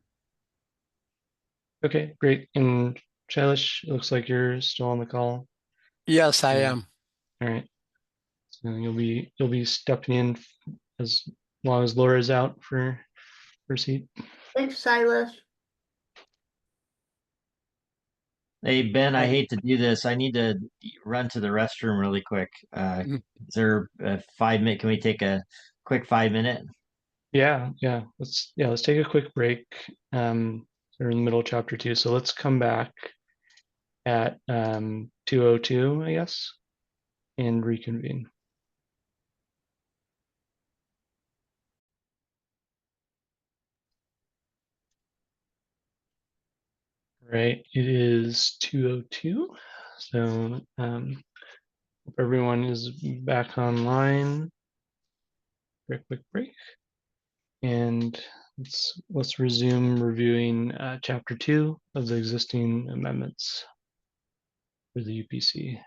S2: Okay, great. And Shailesh, it looks like you're still on the call.
S5: Yes, I
S2: Yeah.
S5: am.
S2: All right. So you'll be stepping in as long as Laura's out for her seat.
S4: Thanks, Silas.
S3: Hey, Ben, I
S1: Right.
S3: hate to do this. I need to run to the restroom really quick.
S5: Mm.
S3: Is there a 5 minute? Can we take a quick 5 minute?
S2: Yeah. Let's take a quick break. We're in the middle of chapter 2, so let's come back at 2:02, I guess, and reconvene. Right, it is 2:02, so hope everyone is back online for a quick break, and let's resume reviewing chapter 2 of the existing amendments for the UPC.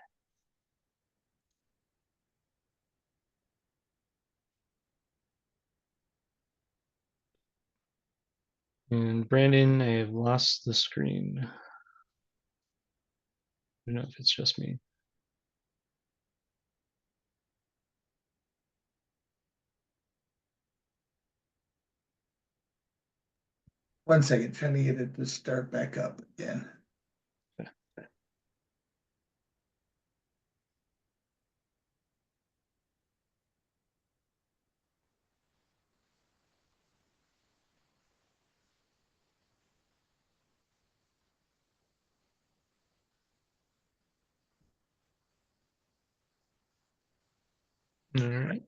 S2: And Brandon, I have lost the screen. I don't know if it's just me.
S1: One second, trying to get it to start back up again.
S2: All right,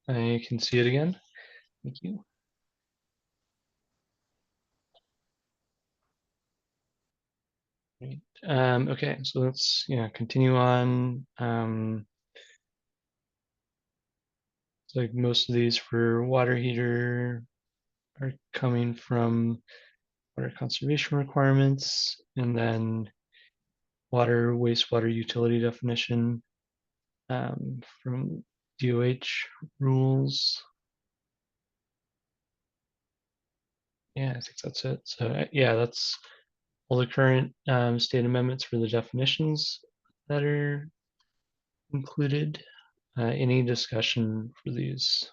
S2: I can see it again. Thank you. Great. Okay, so let's continue on. Like most of these for water heater are coming from water conservation requirements, and then water wastewater utility definition from DOH rules. Yeah, I think that's it. So yeah, that's all the current state amendments for the definitions that are included. Any discussion for these?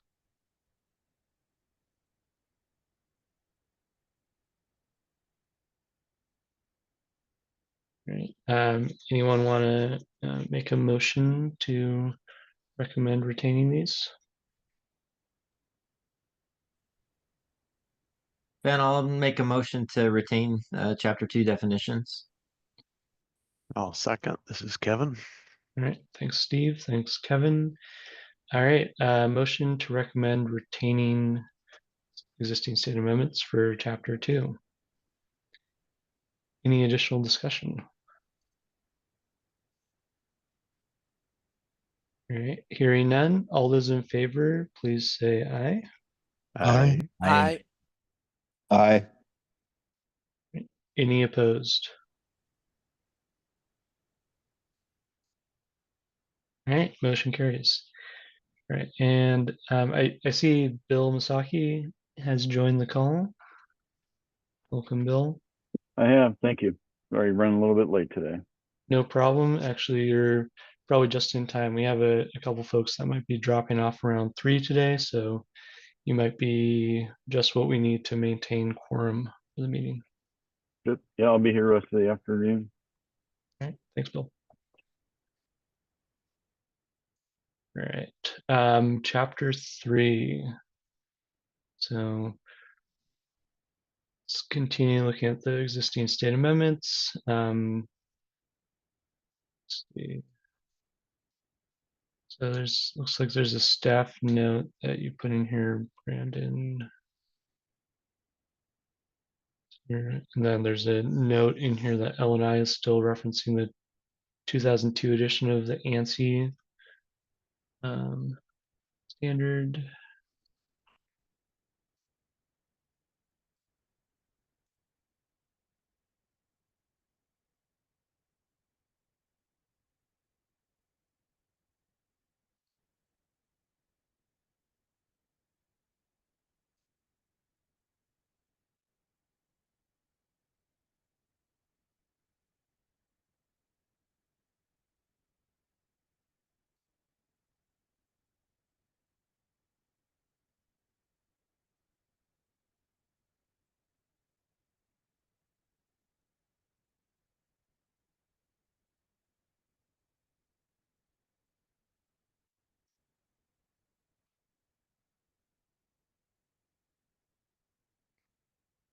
S2: Right. Anyone want to make a motion to recommend retaining these?
S3: Ben, I'll make a motion to retain chapter 2 definitions.
S9: I'll second. This is Kevin.
S2: All right. Thanks, Steve. Thanks, Kevin. All right. Motion to recommend retaining existing state amendments for chapter 2. Any additional discussion? All right. Hearing none. All those in favor, please say aye.
S5: Aye.
S8: Aye.
S2: Any opposed? All right. Motion carries. All right. And I see Bill Masaki has joined the call. Welcome, Bill.
S11: I have, thank you. Sorry, running a little bit late today.
S2: No problem. Actually, you're probably just in time. We have a couple folks that might be dropping off around 3 today, so you might be just what we need to maintain quorum for the meeting.
S11: Good. Yeah, I'll be here rest of the afternoon.
S2: All right, thanks, Bill. All right, chapter 3. So let's continue looking at the existing state amendments. Let's see. So looks like there's a staff note that you put in here, Brandon. Here. And then there's a note in here that L&I is still referencing the 2002 edition of the ANSI standard.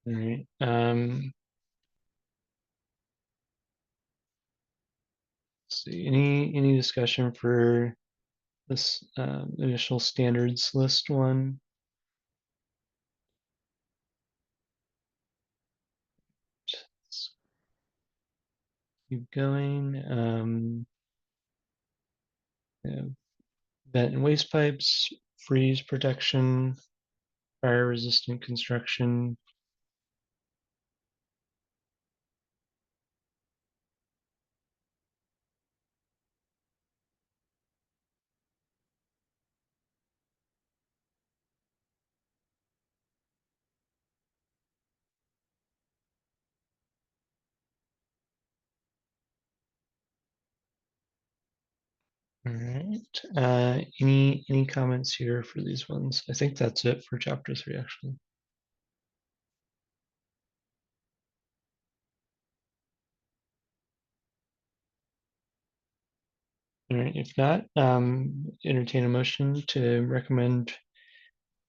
S2: All right. Let's see. Any discussion for this initial standards list one? Let's keep going. Yeah, vent and waste pipes, freeze protection, fire resistant construction. All right. Any comments here for these ones? I think that's it for chapter 3, actually. All right. If not, entertain a motion to recommend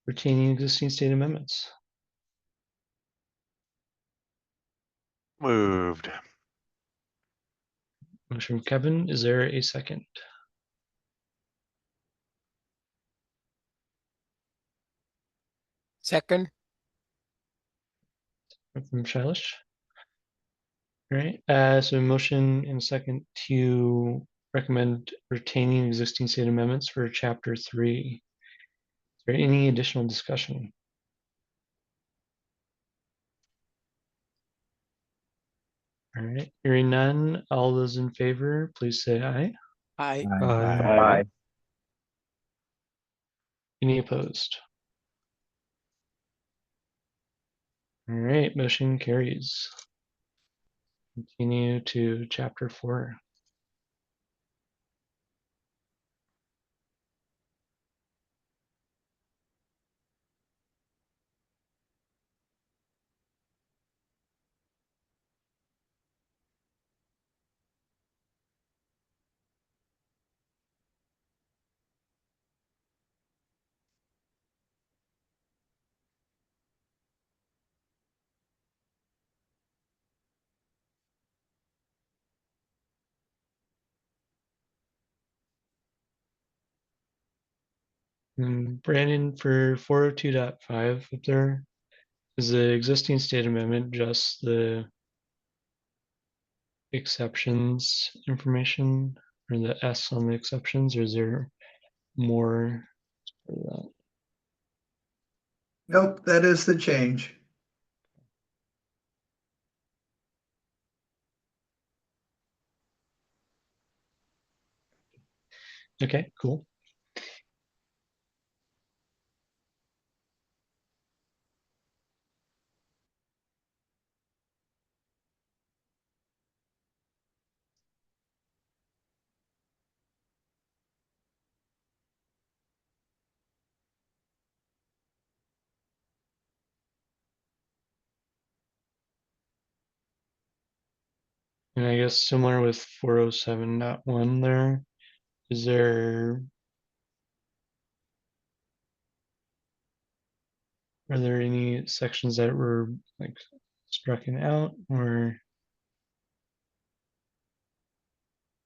S2: retaining existing state amendments.
S9: Moved.
S2: Motion from Kevin. Is there a second?
S5: Second.
S2: From Shailesh. All right. So a motion and a second to recommend retaining existing state amendments for chapter 3. Is there any additional discussion? All right. Hearing none, all those in favor, please say aye.
S5: Aye.
S8: Aye.
S2: Any opposed? All right, motion carries. Continue to chapter 4. Brandon, for 402.5 up there, is the existing state amendment just the exceptions information or the S on the exceptions, or is there more for that?
S1: Nope, that is the change.
S2: Okay, cool. And I guess similar with 407.1 there, is there, are there any sections that were like stricken out or?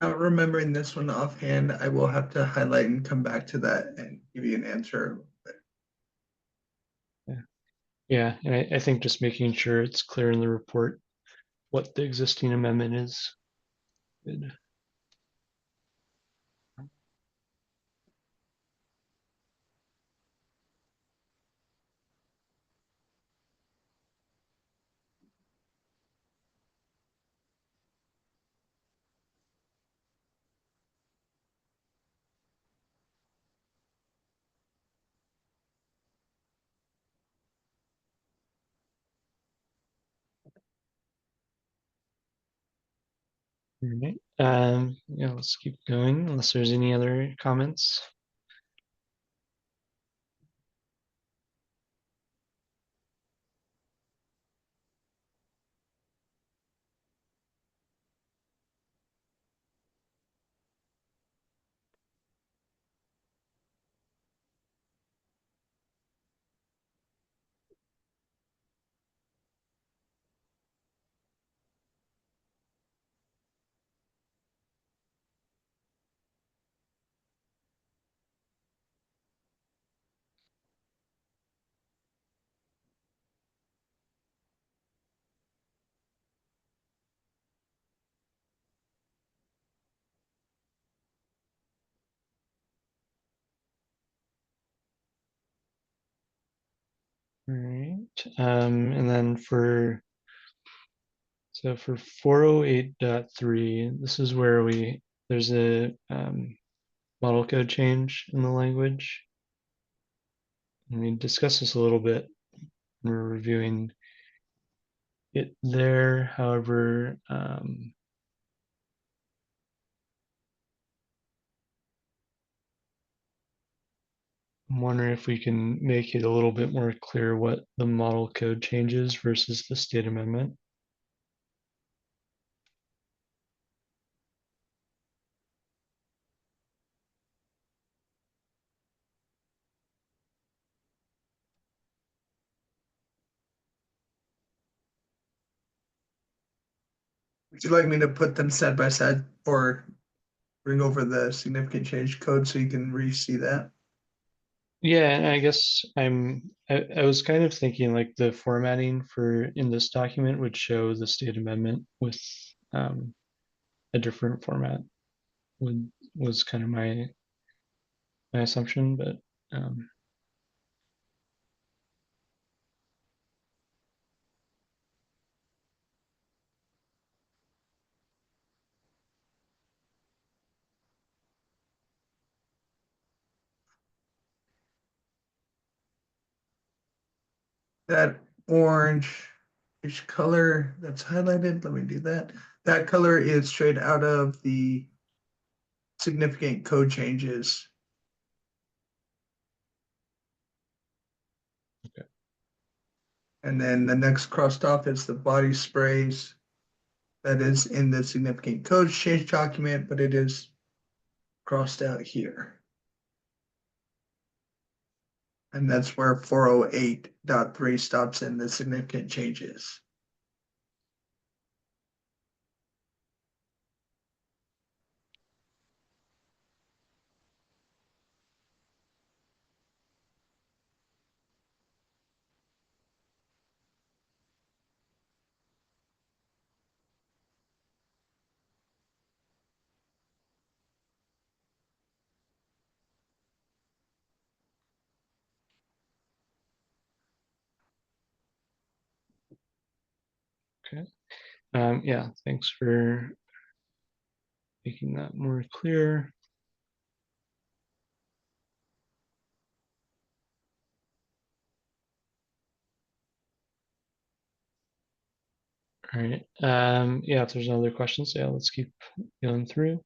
S1: Not remembering this one offhand, I will have to highlight and come back to that and give you an answer.
S2: Yeah, and I think just making sure it's clear in the report what the existing amendment is. Good. All right. Yeah, let's keep going unless there's any other comments. All right. And then for 408.3, this is where there's a model code change in the language. And we discussed this a little bit when we're reviewing it there. However, I'm wondering if we can make it a little bit more clear what the model code changes versus the state amendment.
S1: Would you like me to put them side by side or bring over the significant change code so you can re-see that?
S2: Yeah, and I guess I was kind of thinking like the formatting for in this document would show the state amendment with a different format was kind of my assumption, but
S1: That orange color that's highlighted, let me do that. That color is straight out of the significant code changes.
S2: Okay.
S1: And then the next crossed off is the body sprays. That is in the significant code change document, but it is crossed out here. And that's where 408.3 stops in the significant changes.
S2: Okay. Yeah, thanks for making that more clear. All right. Yeah, if there's no other questions, yeah, let's keep going through.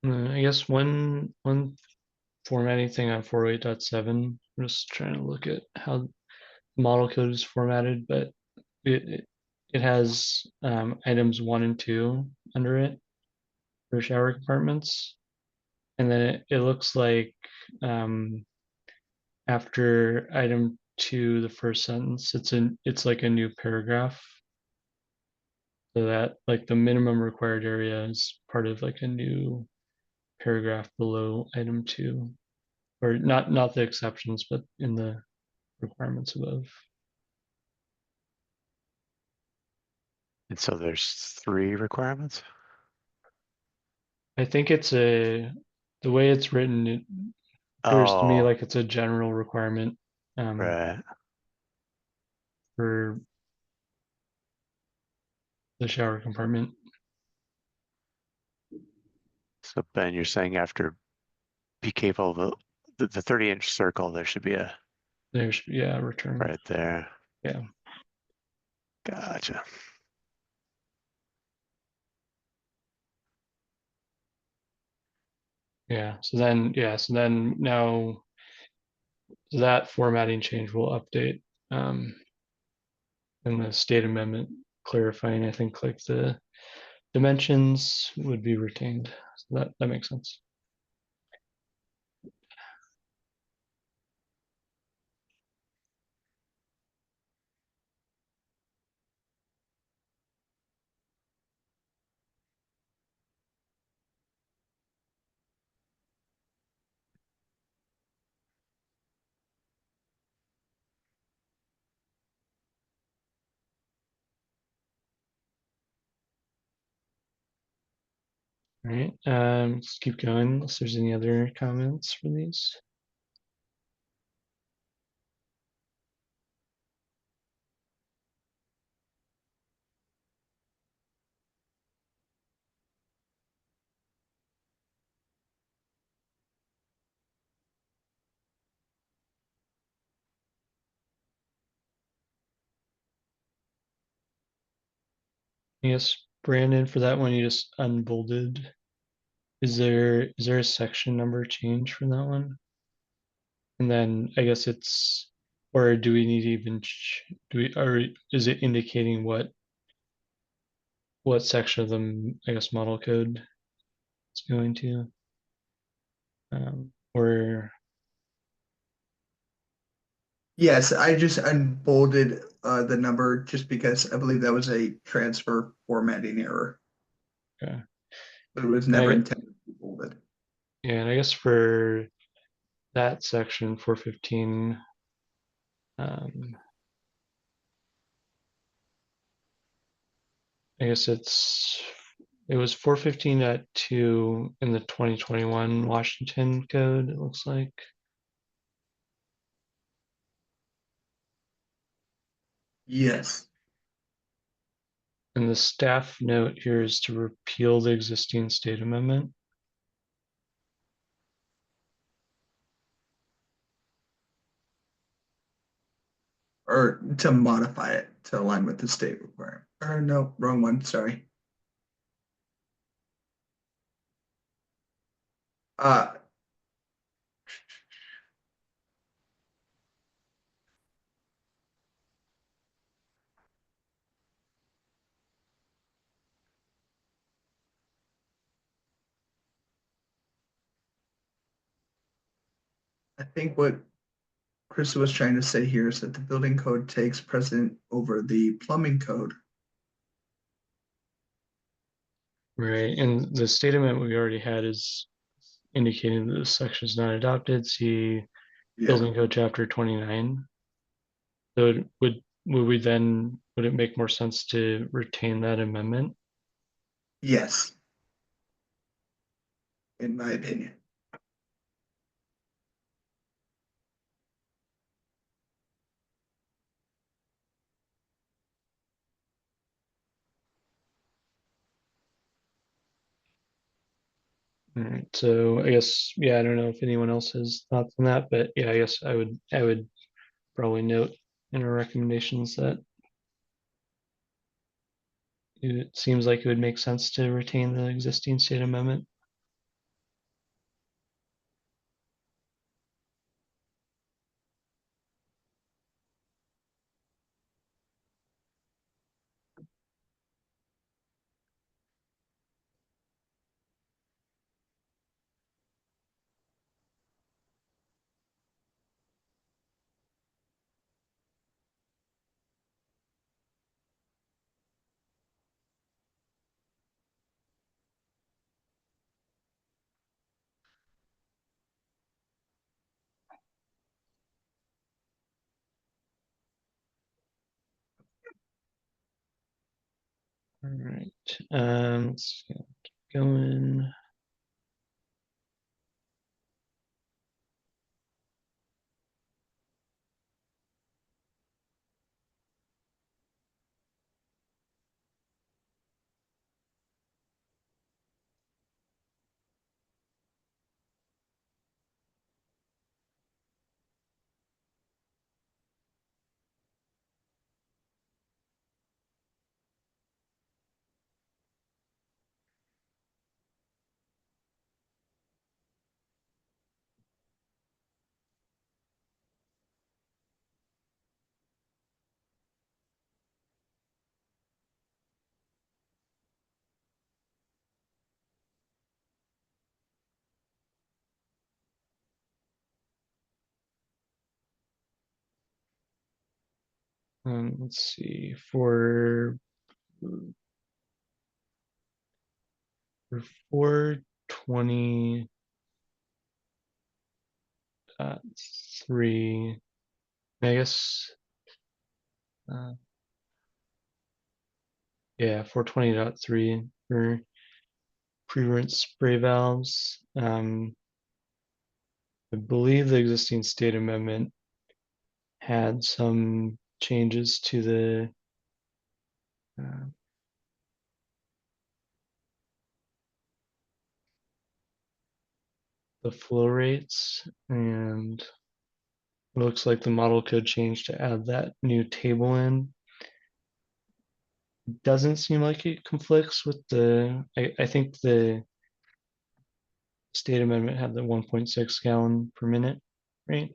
S2: I guess one formatting thing on 408.7. I'm just trying to look at how model code is formatted, but it has items 1 and 2 under it for shower compartments, and then it looks like after item 2, the first sentence, it's like a new paragraph, so that like the minimum required area is part of like a new paragraph below item 2, or not the exceptions, but in the requirements above.
S9: And so there's 3 requirements?
S2: I think the way it's written, it appears to me
S9: Oh,
S2: like it's a general requirement
S9: right.
S2: for the shower compartment.
S9: So Ben, you're saying after be capable of the 30-inch circle, there should be a
S2: There's, yeah, return.
S9: right there.
S2: Yeah.
S9: Gotcha.
S2: Yeah. So then now that formatting change will update in the state amendment clarifying, I think, like the dimensions would be retained. So that makes sense. All right, let's keep going unless there's any other comments for these. Yes, Brandon, for that one you just unbolded. Is there a section number change for that one? And then I guess it's, or do we need to even or is it indicating what section of the, I guess, model code it's going to? Or
S1: Yes, I just unbolded the number just because I believe that was a transfer formatting error,
S2: okay.
S1: but it was
S2: And
S1: never intended to be bolded.
S2: Yeah, and I guess for that section 415, I guess it was 415.2 in the 2021 Washington code, it looks like.
S1: Yes.
S2: And the staff note here is to repeal the existing state amendment.
S1: Or to modify it to align with the state requirement. Or no, wrong one, sorry. Uh, I think what Chris was trying to say here is that the building code takes precedent over the plumbing code.
S2: Right, and the state amendment we already had is indicating that this section is not adopted. See
S1: Yeah.
S2: building code chapter 29. So would it make more sense to retain that amendment?
S1: Yes. In my opinion.
S2: All right, so I guess, yeah, I don't know if anyone else has thoughts on that, but yeah, I guess I would probably note in our recommendations that it seems like it would make sense to retain the existing state amendment. All right, let's keep going. Let's see, for 420 3, I guess, yeah, 420.3 for pre-rinse spray valves. I believe the existing state amendment had some changes to the flow rates, and it looks like the model code changed to add that new table in. Doesn't seem like it conflicts with I think the state amendment had the 1.6 gallon per minute, right?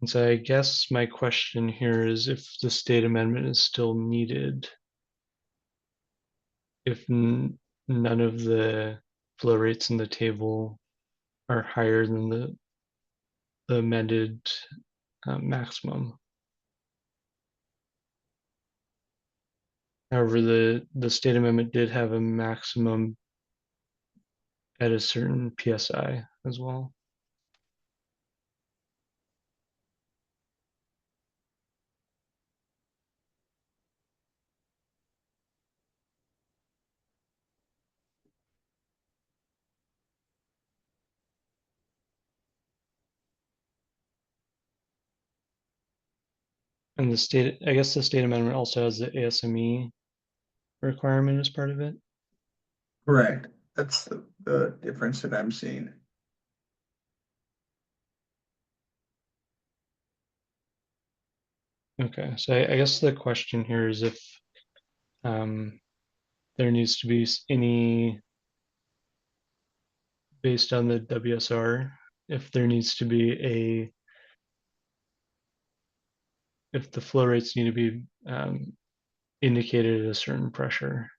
S2: And so I guess my question here is if the state amendment is still needed, if none of the flow rates in the table are higher than the amended maximum. However, the state amendment did have a maximum at a certain PSI as well. And I guess the state amendment also has the ASME requirement as part of it.
S1: Correct. That's the difference that I'm seeing.
S2: Okay, so I guess the question here is if there needs to be any, based on the WSR, if there needs to be if the flow rates need to be indicated at a certain pressure.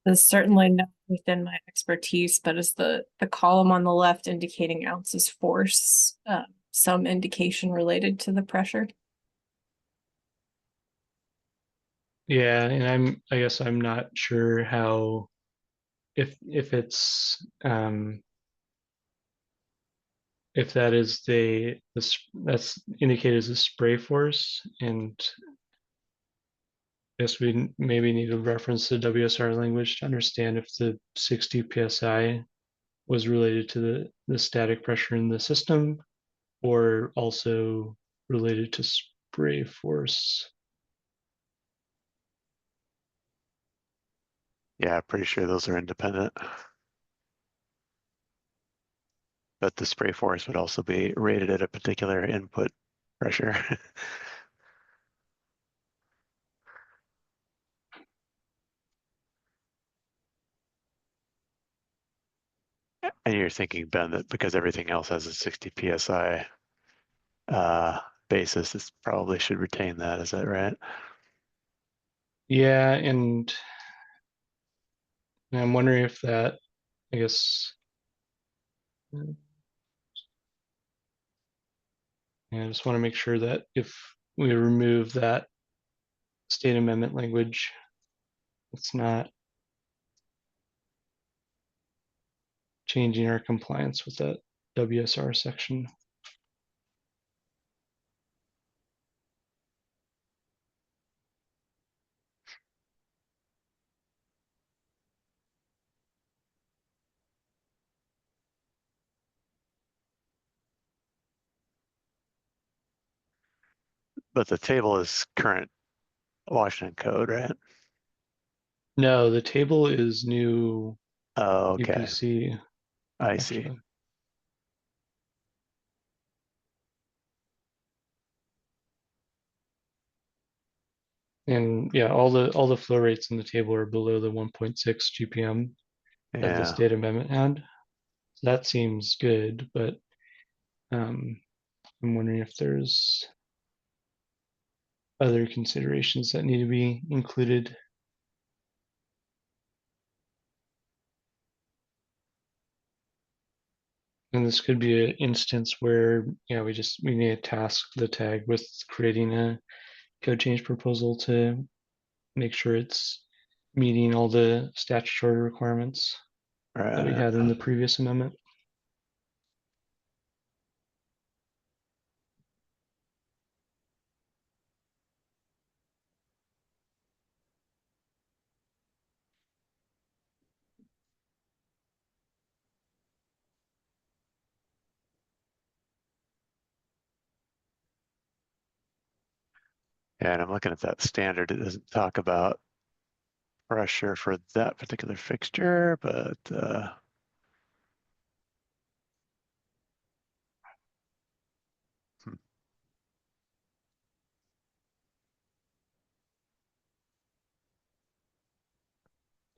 S6: Is certainly not within my expertise, but is the column on the left indicating ounces force, some indication related to the pressure?
S2: Yeah, and I guess I'm not sure how, if it's if that is that's indicated as a spray force, and I guess we maybe need to reference the WSR language to understand if the 60 psi was related to the static pressure in the system or also related to spray force.
S9: Yeah, pretty sure those are independent. But the spray force would also be rated at a particular input pressure. And you're thinking, Ben, that because everything else has a 60 PSI basis, this probably should retain that. Is that right?
S2: Yeah, and I'm wondering if that, I guess, I just want to make sure that if we remove that state amendment language, it's not changing our compliance with that WSR section.
S9: But the table is current Washington code, right?
S2: No, the table is new
S9: Oh, okay.
S2: UPC.
S9: I see.
S2: Actually. And yeah, all the flow rates in the table are below the 1.6 GPM that the
S9: Yeah.
S2: state amendment had. So that seems good, but I'm wondering if there's other considerations that need to be included. And this could be an instance where, yeah, we need to task the tag with creating a code change proposal to make sure it's meeting all the statutory requirements that we had in the previous amendment.
S9: Yeah, and I'm looking at that standard. It doesn't talk about pressure for that particular fixture, but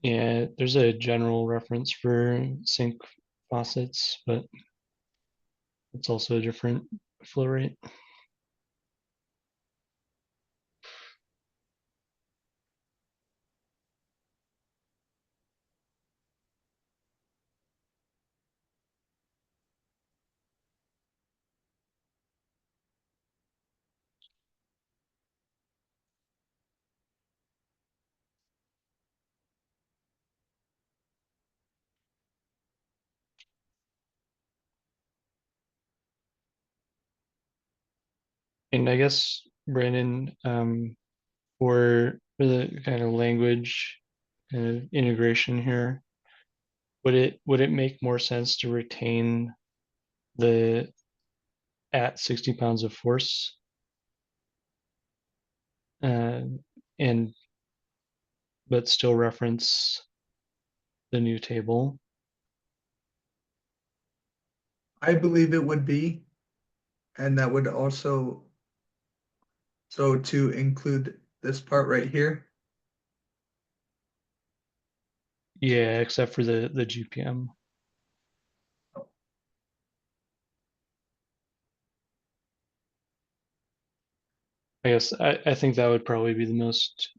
S2: Yeah, there's a general reference for sink faucets, but it's also a different flow rate. And I guess, Brandon, for the kind of language kind of integration here, would it make more sense to retain the at 60 pounds of force and but still reference the new table?
S1: I believe it would be, and that would also, so to include this part right here,
S2: Yeah, except for the GPM. I guess I think that would probably be the most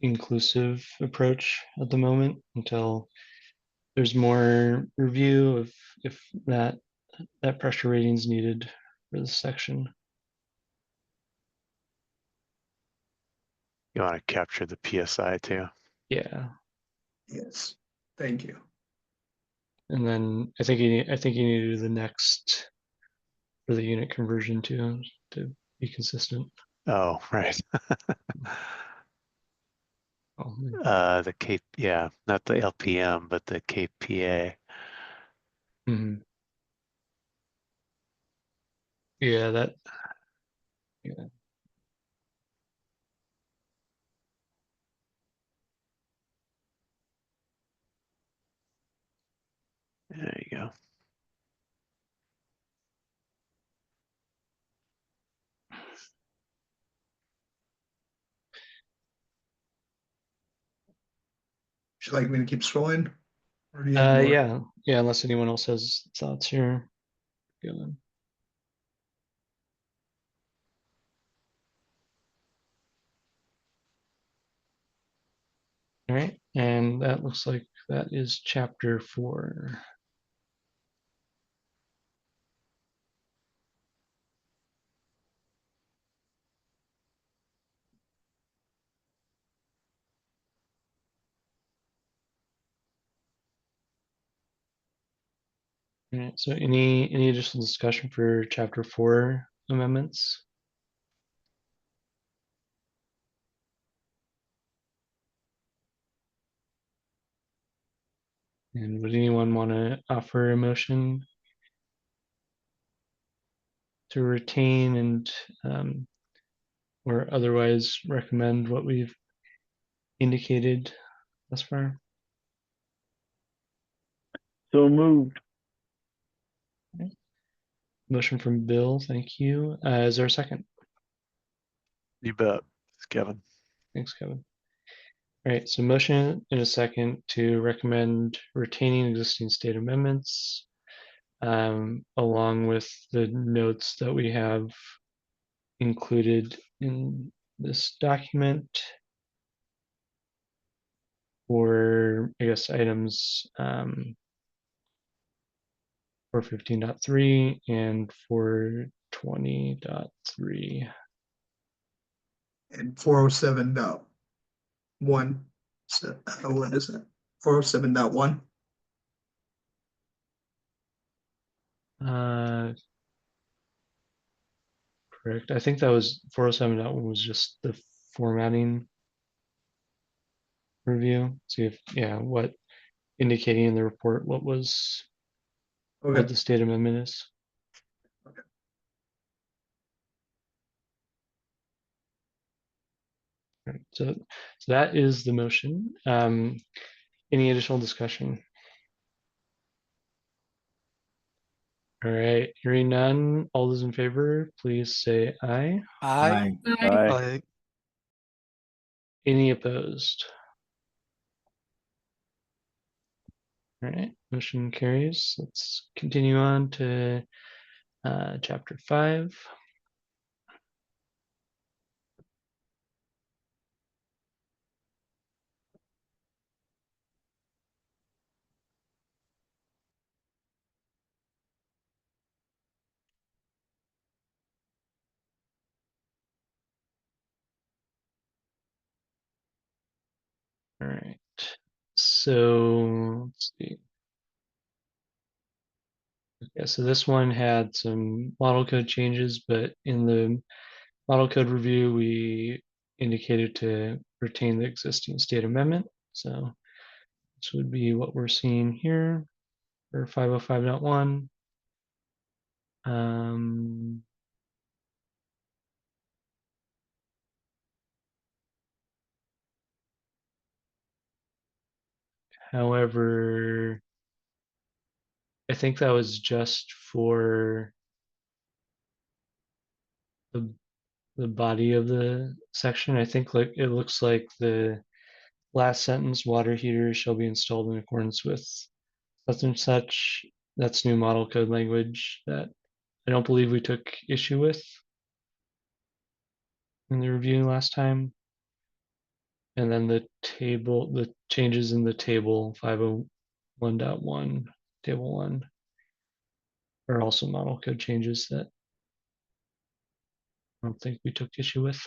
S2: inclusive approach at the moment until there's more review of if that pressure rating is needed for this section.
S9: you want to capture the PSI too.
S2: Yeah,
S1: yes, thank you.
S2: and then I think you need to do the next for the unit conversion too to be consistent.
S9: Oh, right.
S2: Oh,
S9: The K, yeah, not the LPM, but the KPA.
S2: mhm. Yeah, that. Yeah.
S1: Would you like me to keep scrolling? Or do you have more?
S2: Yeah, unless anyone else has thoughts here. Going. All right, and that looks like that is chapter 4. All right, so any additional discussion for chapter 4 amendments? And would anyone want to offer a motion to retain and or otherwise recommend what we've indicated thus far?
S11: So moved.
S2: Motion from Bill, thank you. Is there a second?
S9: You bet. It's Kevin.
S2: Thanks, Kevin. All right, so motion in a second to recommend retaining existing state amendments, along with the notes that we have included in this document for, I guess, items 415.3 and 420.3.
S1: And 407.1. So, what is that? 407.1.
S2: Correct. I think that was 407.1 was just the formatting review. See if, what indicating in the report what was
S1: Okay.
S2: what the state amendment is. All right, so that is the motion. Any additional discussion? All right, hearing none, all those in favor, please say aye.
S5: Aye.
S11: Aye.
S2: Any opposed? All right, motion carries. Let's continue on to chapter 5. All right, so let's see. Okay, so this one had some model code changes, but in the model code review, we indicated to retain the existing state amendment. So this would be what we're seeing here for 505.1. However, I think that was just for the body of the section. I think like it looks like the last sentence, water heaters shall be installed in accordance with such and such. That's new model code language that I don't believe we took issue with in the review last time. And then the changes in the table 501.1, table 1 are also model code changes that I don't think we took issue with.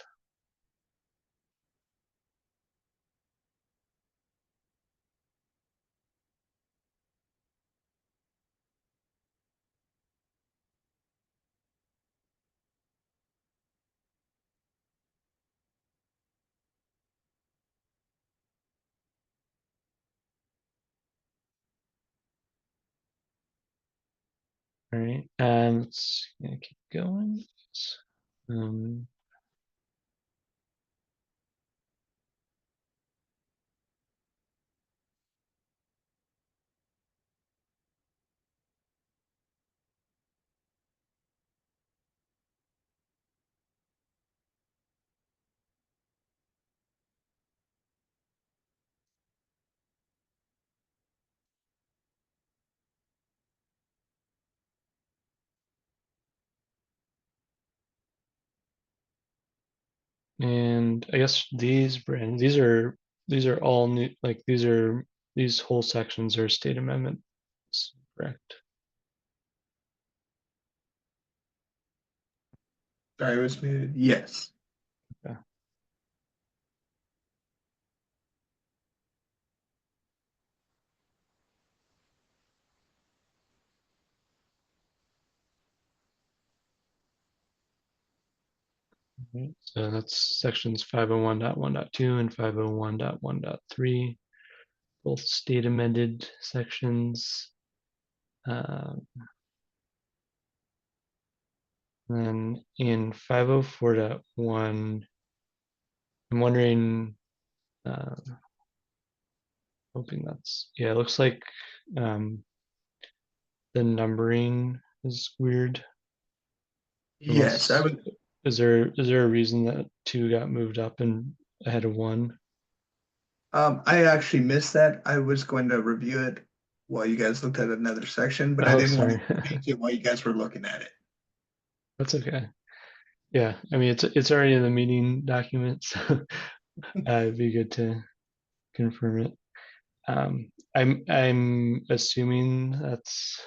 S2: All right, let's keep going. Um, and I guess these these are all new, like these whole sections are state amendments, correct?
S1: Sorry, it was muted. Yes.
S2: Okay. Right, so that's sections 501.1.2 and 501.1.3, both state amended sections. Then in 504.1, I'm wondering, hoping that's, yeah, it looks like the numbering is weird.
S1: Yes, I
S2: Unless,
S1: would.
S2: is there a reason that 2 got moved up and ahead of 1?
S1: I actually missed that. I was going to review it while you guys looked at another section, but I
S2: Oh,
S1: didn't want
S2: sorry.
S1: to change it while you guys were looking at it.
S2: That's okay. Yeah, I mean it's already in the meeting documents. It'd be good to confirm it. I'm assuming that's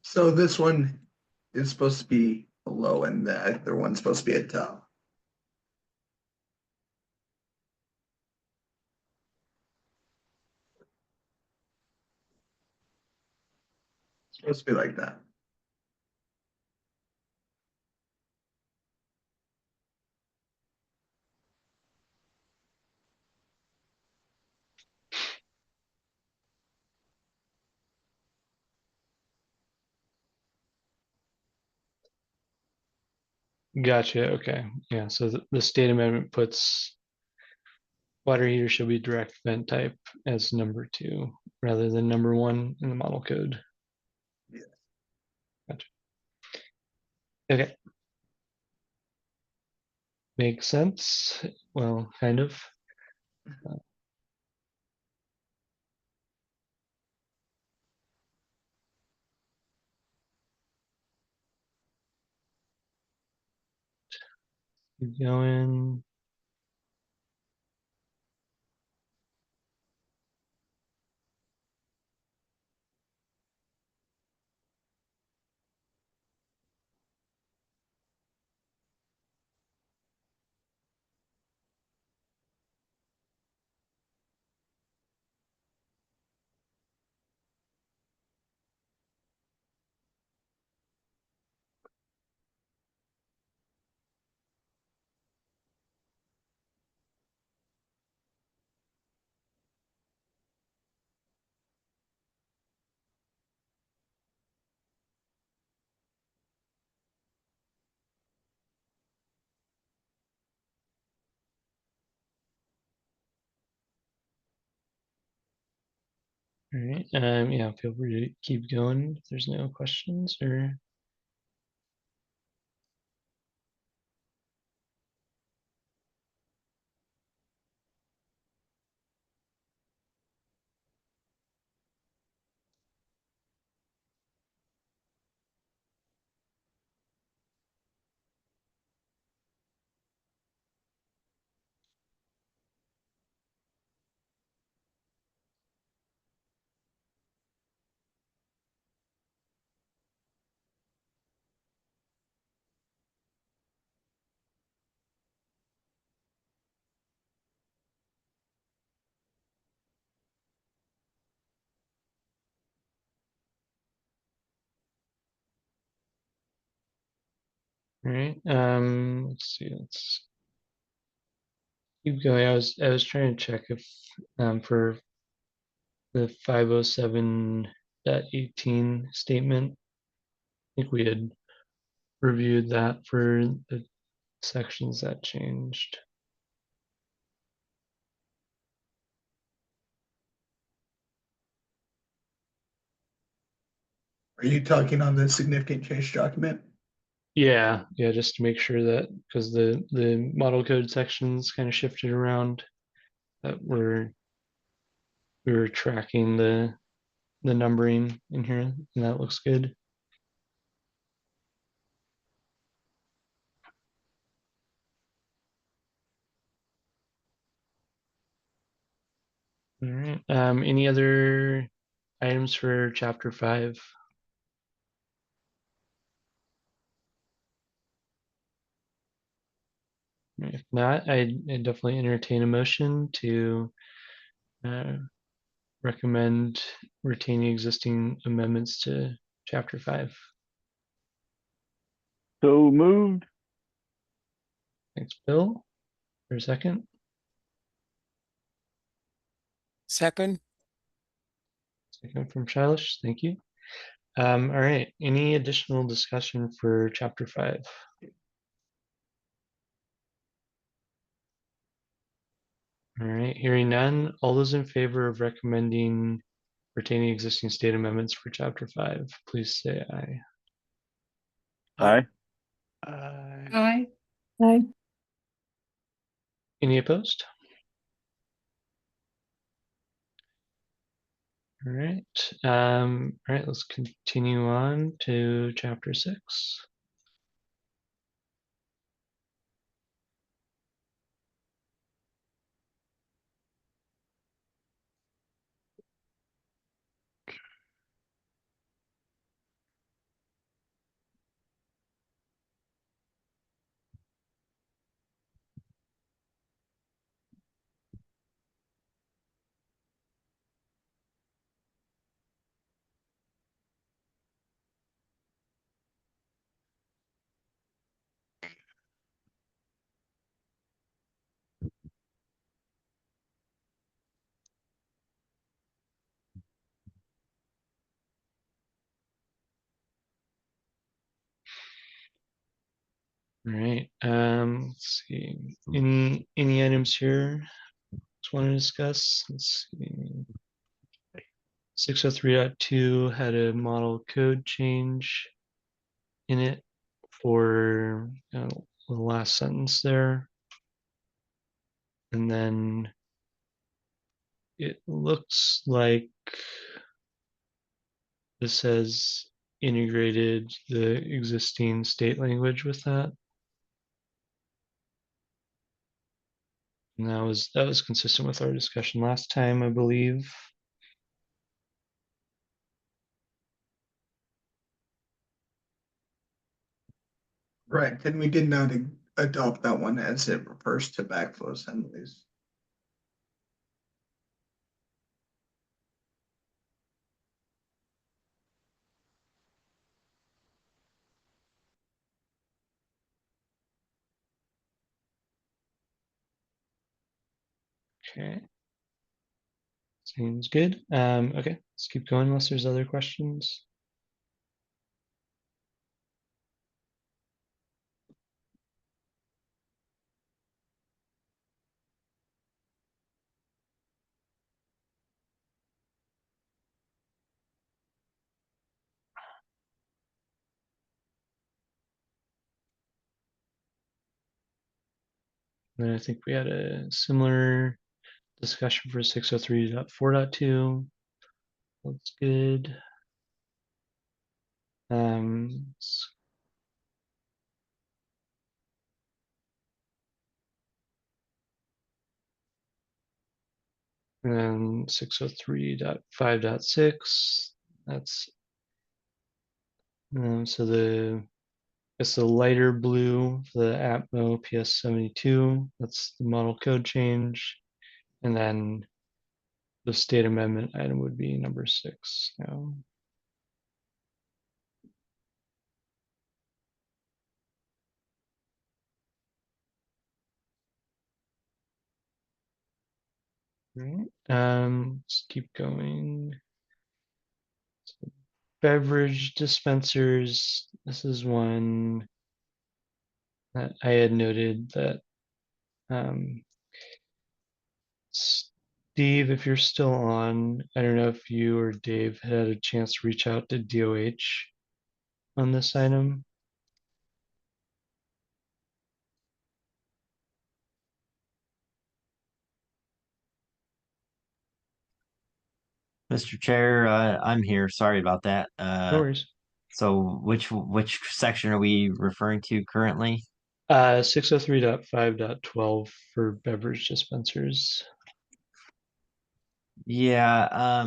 S1: So this one is supposed to be below, and the other one's supposed to be at top. It's supposed to be like that.
S2: gotcha. Okay, yeah. So the state amendment puts water heater shall be direct vent type as number 2 rather than number 1 in the model code.
S1: Yeah.
S2: Gotcha. Okay. Makes sense. Well, kind of. Keep going. All right. Yeah, feel free to keep going if there's no questions or. All right. Let's see. Let's keep going. I was trying to check if for the 507.18 statement, I think we had reviewed that for the sections that changed.
S1: Are you talking on the significant change document?
S2: Yeah, just to make sure that because the model code sections kind of shifted around, that we were tracking the numbering in here, and that looks good. All right. Any other items for chapter 5? If not, I definitely entertain a motion to recommend retaining existing amendments to chapter 5.
S11: So moved.
S2: Thanks, Bill. For a second.
S5: Second.
S2: Second from Shailesh. Thank you. All right. Any additional discussion for chapter 5? All right. Hearing none. All those in favor of recommending retaining existing state amendments for chapter 5, please say aye.
S11: Aye.
S9: Aye.
S6: Aye.
S2: Any opposed? All right. All right, let's continue on to chapter 6. All right. Let's see. Any items here just want to discuss? Let's see. 603.2 had a model code change in it for the last sentence there. And then it looks like this has integrated the existing state language with that. And that was consistent with our discussion last time, I believe.
S1: Correct, and we did not adopt that one as it refers to backflow assemblies.
S2: Okay. Seems good. Okay, let's keep going unless there's other questions. And then I think we had a similar discussion for 603.4.2. That's good. And then 603.5.6. That's so it's the lighter blue, the Atmo PS72. That's the model code change. And then the state amendment item would be number 6 now. All right. Let's keep going. So beverage dispensers. This is one that I had noted that Steve, if you're still on, I don't know if you or Dave had a chance to reach out to DOH on this item.
S3: Mr. Chair, I'm here. Sorry about that.
S2: No worries.
S3: So which section are we referring to currently?
S2: 603.5.12 for beverage dispensers.
S3: Yeah,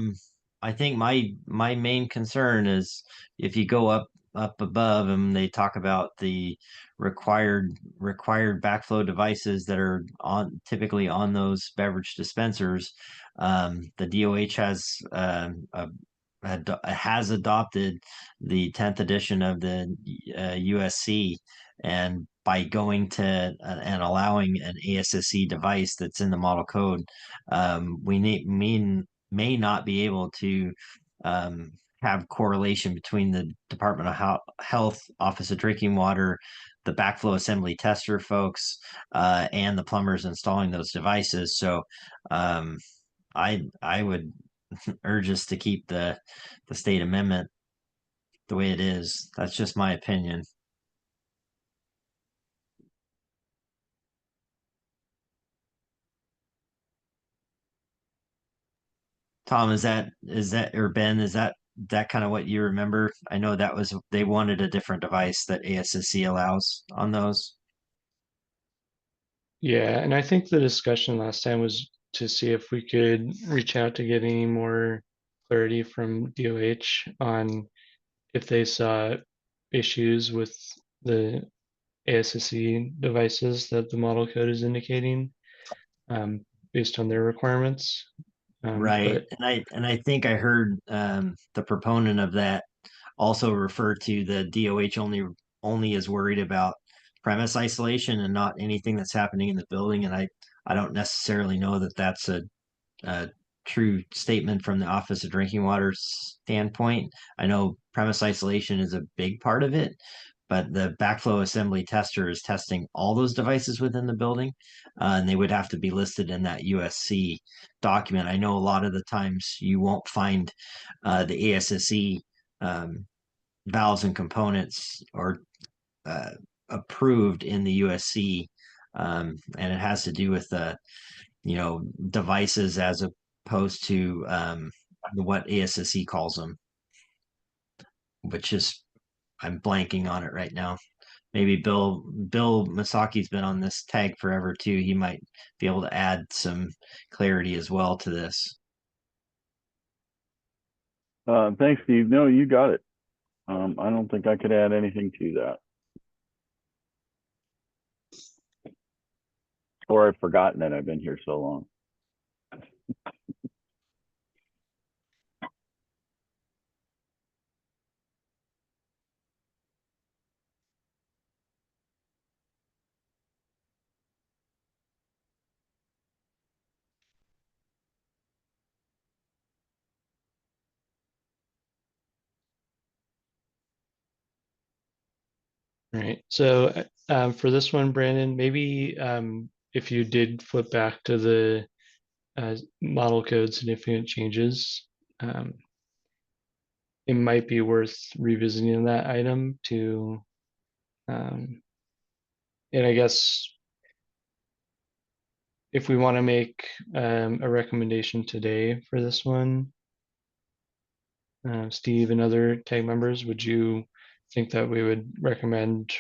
S3: I think my main concern is if you go up above and they talk about the required backflow devices that are on typically on those beverage dispensers, the DOH has adopted the 10th edition of the USC, and by going to and allowing an ASSC device that's in the model code, may not be able to have correlation between the Department of Health Office of Drinking Water, the backflow assembly tester folks, and the plumbers installing those devices. So I would urge us to keep the state amendment the way it is. That's just my opinion. Tom, is that or Ben, is that kind of what you remember? I know that was they wanted a different device that ASSC allows on those.
S2: Yeah, and I think the discussion last time was to see if we could reach out to get any more clarity from DOH on if they saw issues with the ASSC devices that the model code is indicating, based on their requirements.
S3: Right.
S2: But
S3: And I think I heard the proponent of that also refer to the DOH only is worried about premise isolation and not anything that's happening in the building. And I don't necessarily know that that's a true statement from the Office of Drinking Water standpoint. I know premise isolation is a big part of it, but the backflow assembly tester is testing all those devices within the building, and they would have to be listed in that USC document. I know a lot of the times you won't find the ASSE valves and components or approved in the USC, and it has to do with the devices as opposed to what ASSE calls them, which is I'm blanking on it right now. Maybe Bill Masaki's been on this tag forever too. He might be able to add some clarity as well to this.
S11: Thanks, Steve. No, you got it. I don't think I could add anything to that. Or I've forgotten that I've been here so long.
S2: right, so for this one, Brandon, maybe if you did flip back to the model code significant changes, it might be worth revisiting that item to, and I guess if we want to make a recommendation today for this one, Steve and other tag members, would you think that we would recommend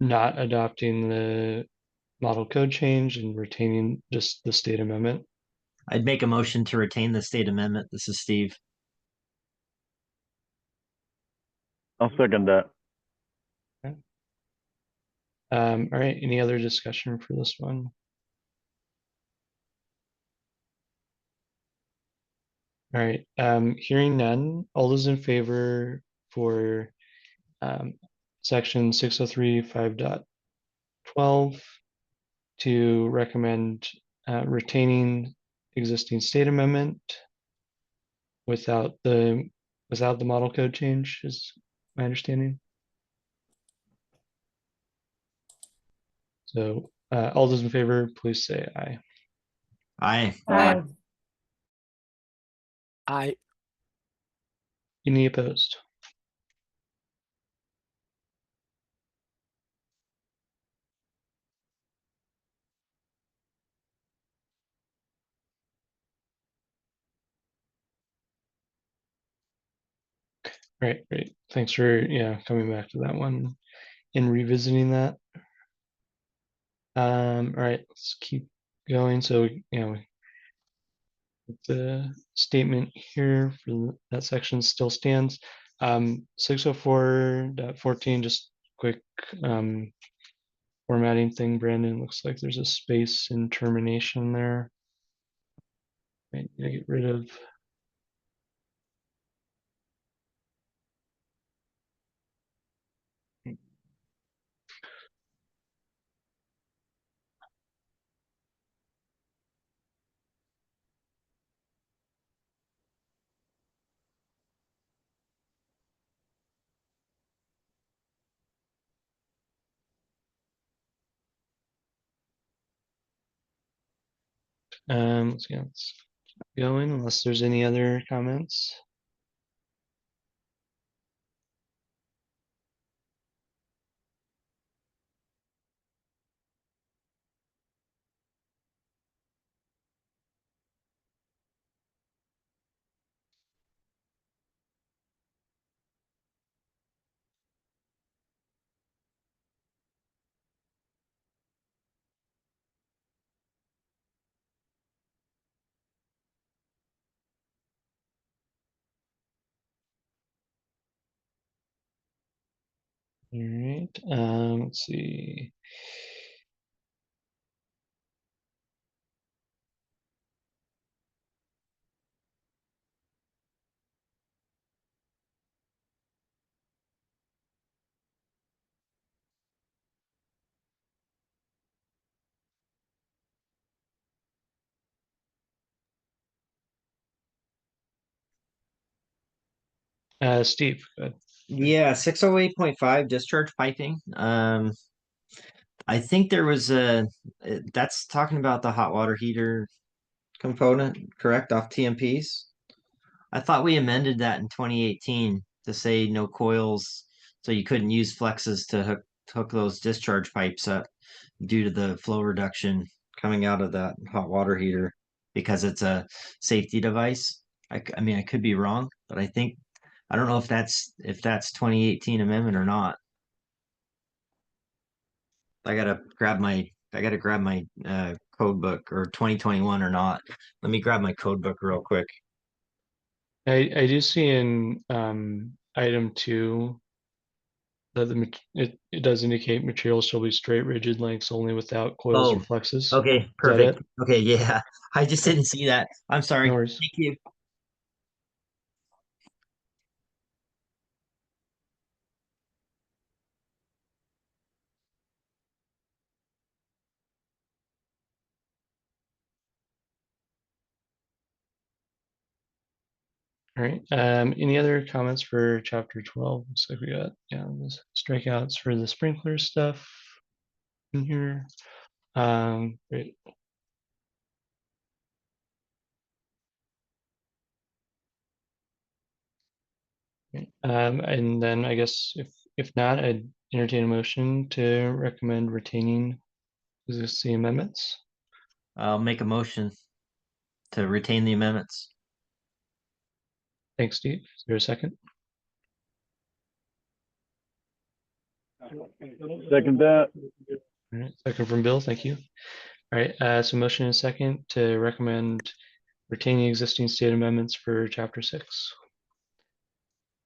S2: not adopting the model code change and retaining just the state amendment?
S3: I'd make a motion to retain the state amendment. This is Steve.
S11: I'll second that.
S2: All right, any other discussion for this one? All right, hearing none, all those in favor for section 603.5.12 to recommend retaining existing state amendment without the model code change is my understanding. So all those in favor, please say aye.
S3: Aye.
S4: Aye.
S5: I
S2: Any opposed? Right, great. Thanks for coming back to that one and revisiting that. All right, let's keep going. So The statement here for that section still stands. 604.14, just quick formatting thing, Brandon. Looks like there's a space in termination there. Might need to get rid of. Let's keep going unless there's any other comments. All right, let's see. Steve, go ahead.
S3: Yeah, 608.5 discharge piping. I think there was that's talking about the hot water heater component, correct, off TMPs? I thought we amended that in 2018 to say no coils, so you couldn't use flexes to hook those discharge pipes up due to the flow reduction coming out of that hot water heater because it's a safety device. I mean, I could be wrong, but I don't know if that's 2018 amendment or not. I gotta grab my code book, or 2021 or not. Let me grab my code book real quick.
S2: I do see in item 2 that it does indicate materials shall be straight rigid lengths only without coils or
S3: Oh,
S2: flexes.
S3: okay,
S2: Is that
S3: perfect.
S2: it?
S3: Okay, yeah. I just didn't see that. I'm sorry.
S2: No worries.
S3: Thank you.
S2: All right. Any other comments for chapter 12? Looks like we got strikeouts for the sprinkler stuff in here. Great. And then I guess if not, I'd entertain a motion to recommend retaining existing amendments.
S3: I'll make a motion to retain the amendments.
S2: Thanks, Steve. Is there a second?
S11: Second that.
S2: All right, second from Bill. Thank you. All right. So motion and second to recommend retaining existing state amendments for chapter 6.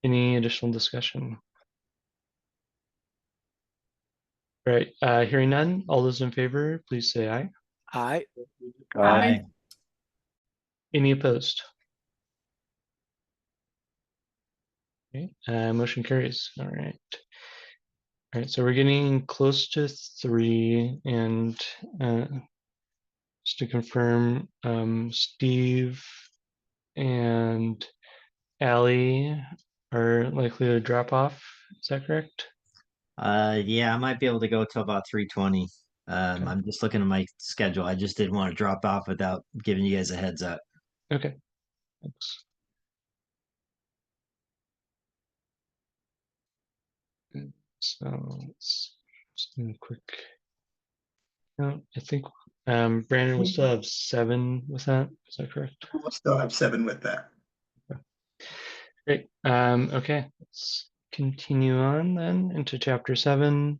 S2: Any additional discussion? All right. Hearing none. All those in favor, please say aye.
S5: Aye.
S11: Aye.
S2: Any opposed? Okay. Motion carries. All right. All right. So we're getting close to 3, and just to confirm, Steve and Allie are likely to drop off. Is that correct?
S3: Yeah, I might be able to go till about 3:20.
S2: Okay.
S3: I'm just looking at my schedule. I just didn't want to drop off without giving you guys a heads up.
S2: Okay. Thanks. So let's just do a quick count. I think Brandon will still have 7 with that. Is that correct?
S1: We'll still have 7 with that.
S2: Great. Okay, let's continue on then into chapter 7.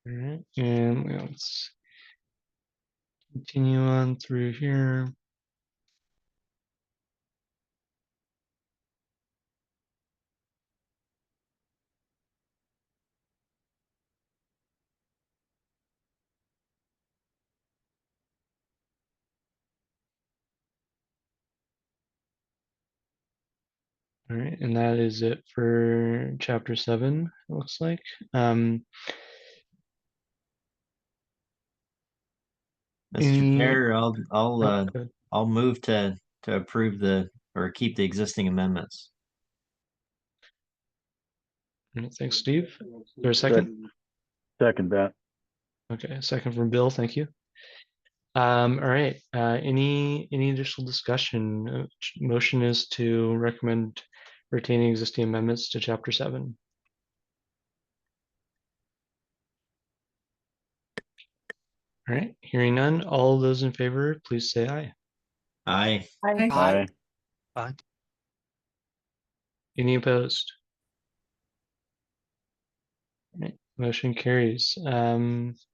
S2: All right, and let's continue on through here. All right, and that is it for chapter 7, it looks like.
S3: Mr.
S2: Any-
S3: Chair,
S2: oh, good.
S3: I'll move to approve or keep the existing amendments.
S2: All right, thanks, Steve. Is there a second?
S11: Second that.
S2: Okay, second from Bill, thank you. All right, any additional discussion? Motion is to recommend retaining existing amendments to chapter 7. All right, hearing none, all those in favor, please say aye.
S3: Aye.
S11: Aye.
S2: Any opposed? All right, motion carries. Let's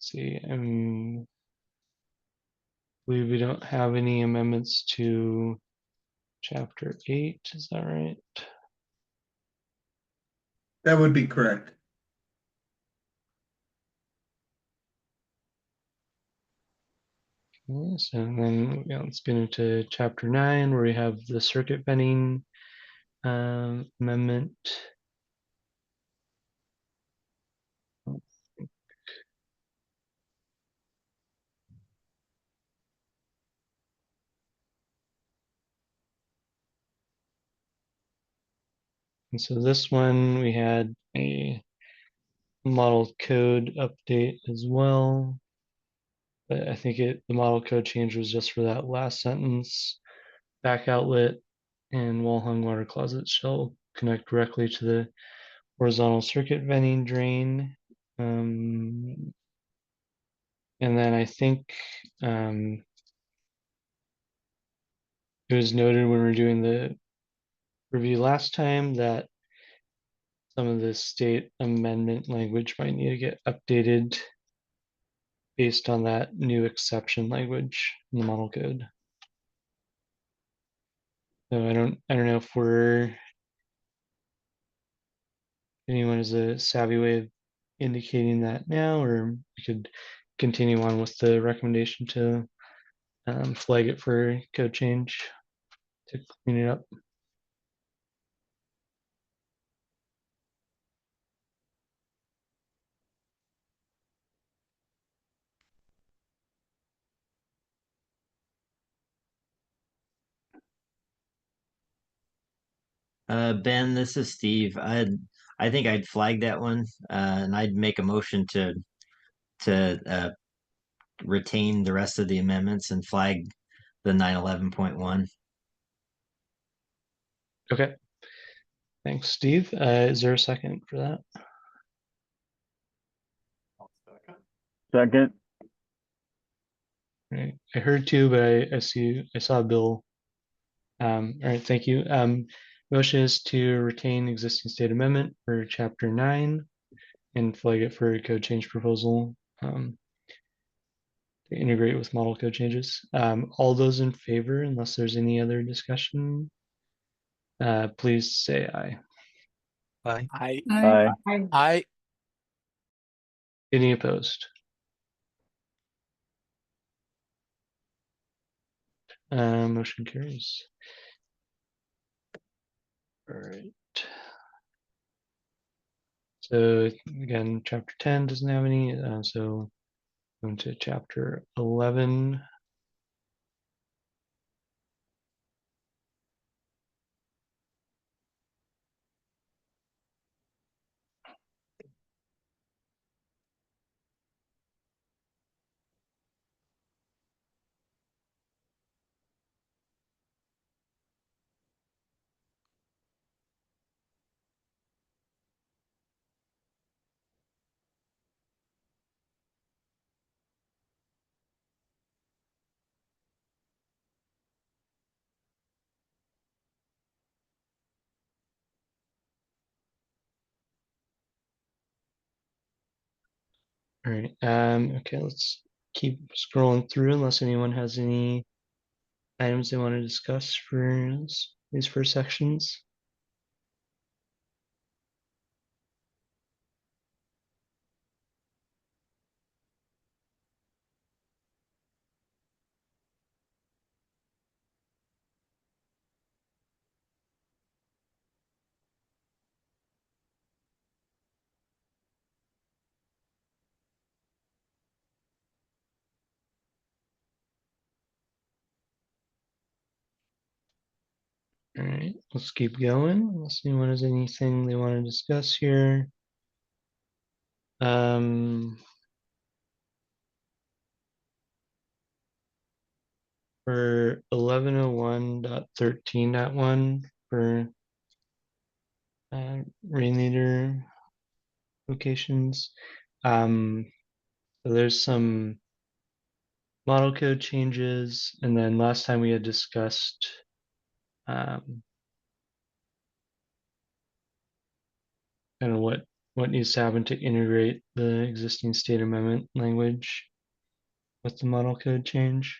S2: see, believe we don't have any amendments to chapter 8, is that right?
S1: That would be correct.
S2: Yes, and then let's get into chapter 9 where we have the circuit vending amendment. And so this one we had a model code update as well. But I think the model code change was just for that last sentence. Back outlet and wall hung water closets shall connect directly to the horizontal circuit venting drain. And then I think it was noted when we were doing the review last time that some of the state amendment language might need to get updated based on that new exception language in the model code. So I don't know if anyone has a savvy way of indicating that now, or we could continue on with the recommendation to flag it for code change to clean it up.
S3: Ben, this is Steve. I think I'd flag that one, and I'd make a motion to retain the rest of the amendments and flag the 911.1.
S2: Okay. Thanks, Steve. Is there a second for that?
S11: Second.
S2: Right. I heard two, but I saw Bill. All right, thank you. Motion is to retain existing state amendment for chapter 9 and flag it for a code change proposal to integrate with model code changes. All those in favor, unless there's any other discussion, please say aye.
S5: I,
S11: Aye.
S5: I,
S2: Any opposed? Motion carries. All right. So again, chapter 10 doesn't have any, so going to chapter 11. All right. Okay, let's keep scrolling through unless anyone has any items they want to discuss for these first sections. All right, let's keep going. Unless anyone has anything they want to discuss here. For 1101.13.1 for rain leader locations. So there's some model code changes, and then last time we had discussed kind of what needs to happen to integrate the existing state amendment language with the model code change.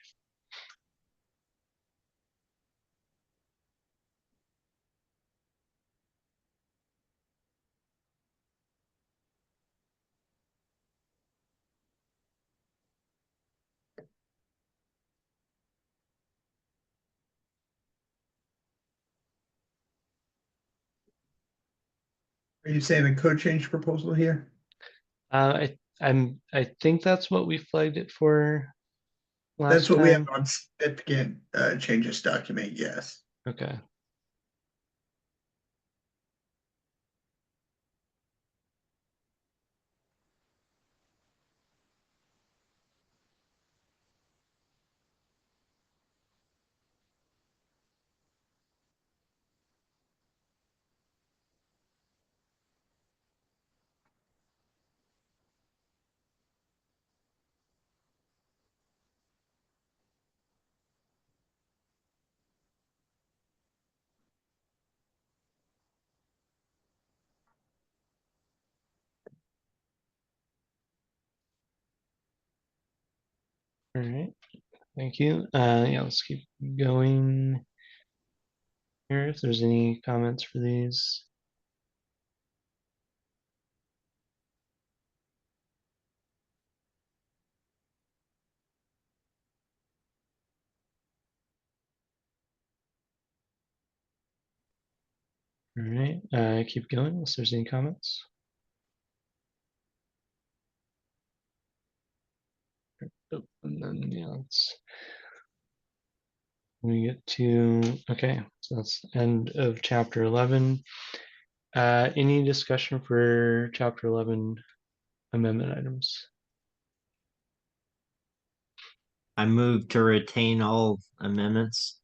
S1: Are you saying the code change proposal here?
S2: I think that's what we flagged it for last
S1: That's what
S2: time.
S1: we have on significant changes document, yes.
S2: Okay. All right. Thank you. Yeah, let's keep going here. If there's any comments for these. All right, keep going unless there's any comments. Oh, and then yeah, we get to okay, so that's end of chapter 11. Any discussion for chapter 11 amendment items?
S3: I move to retain all amendments.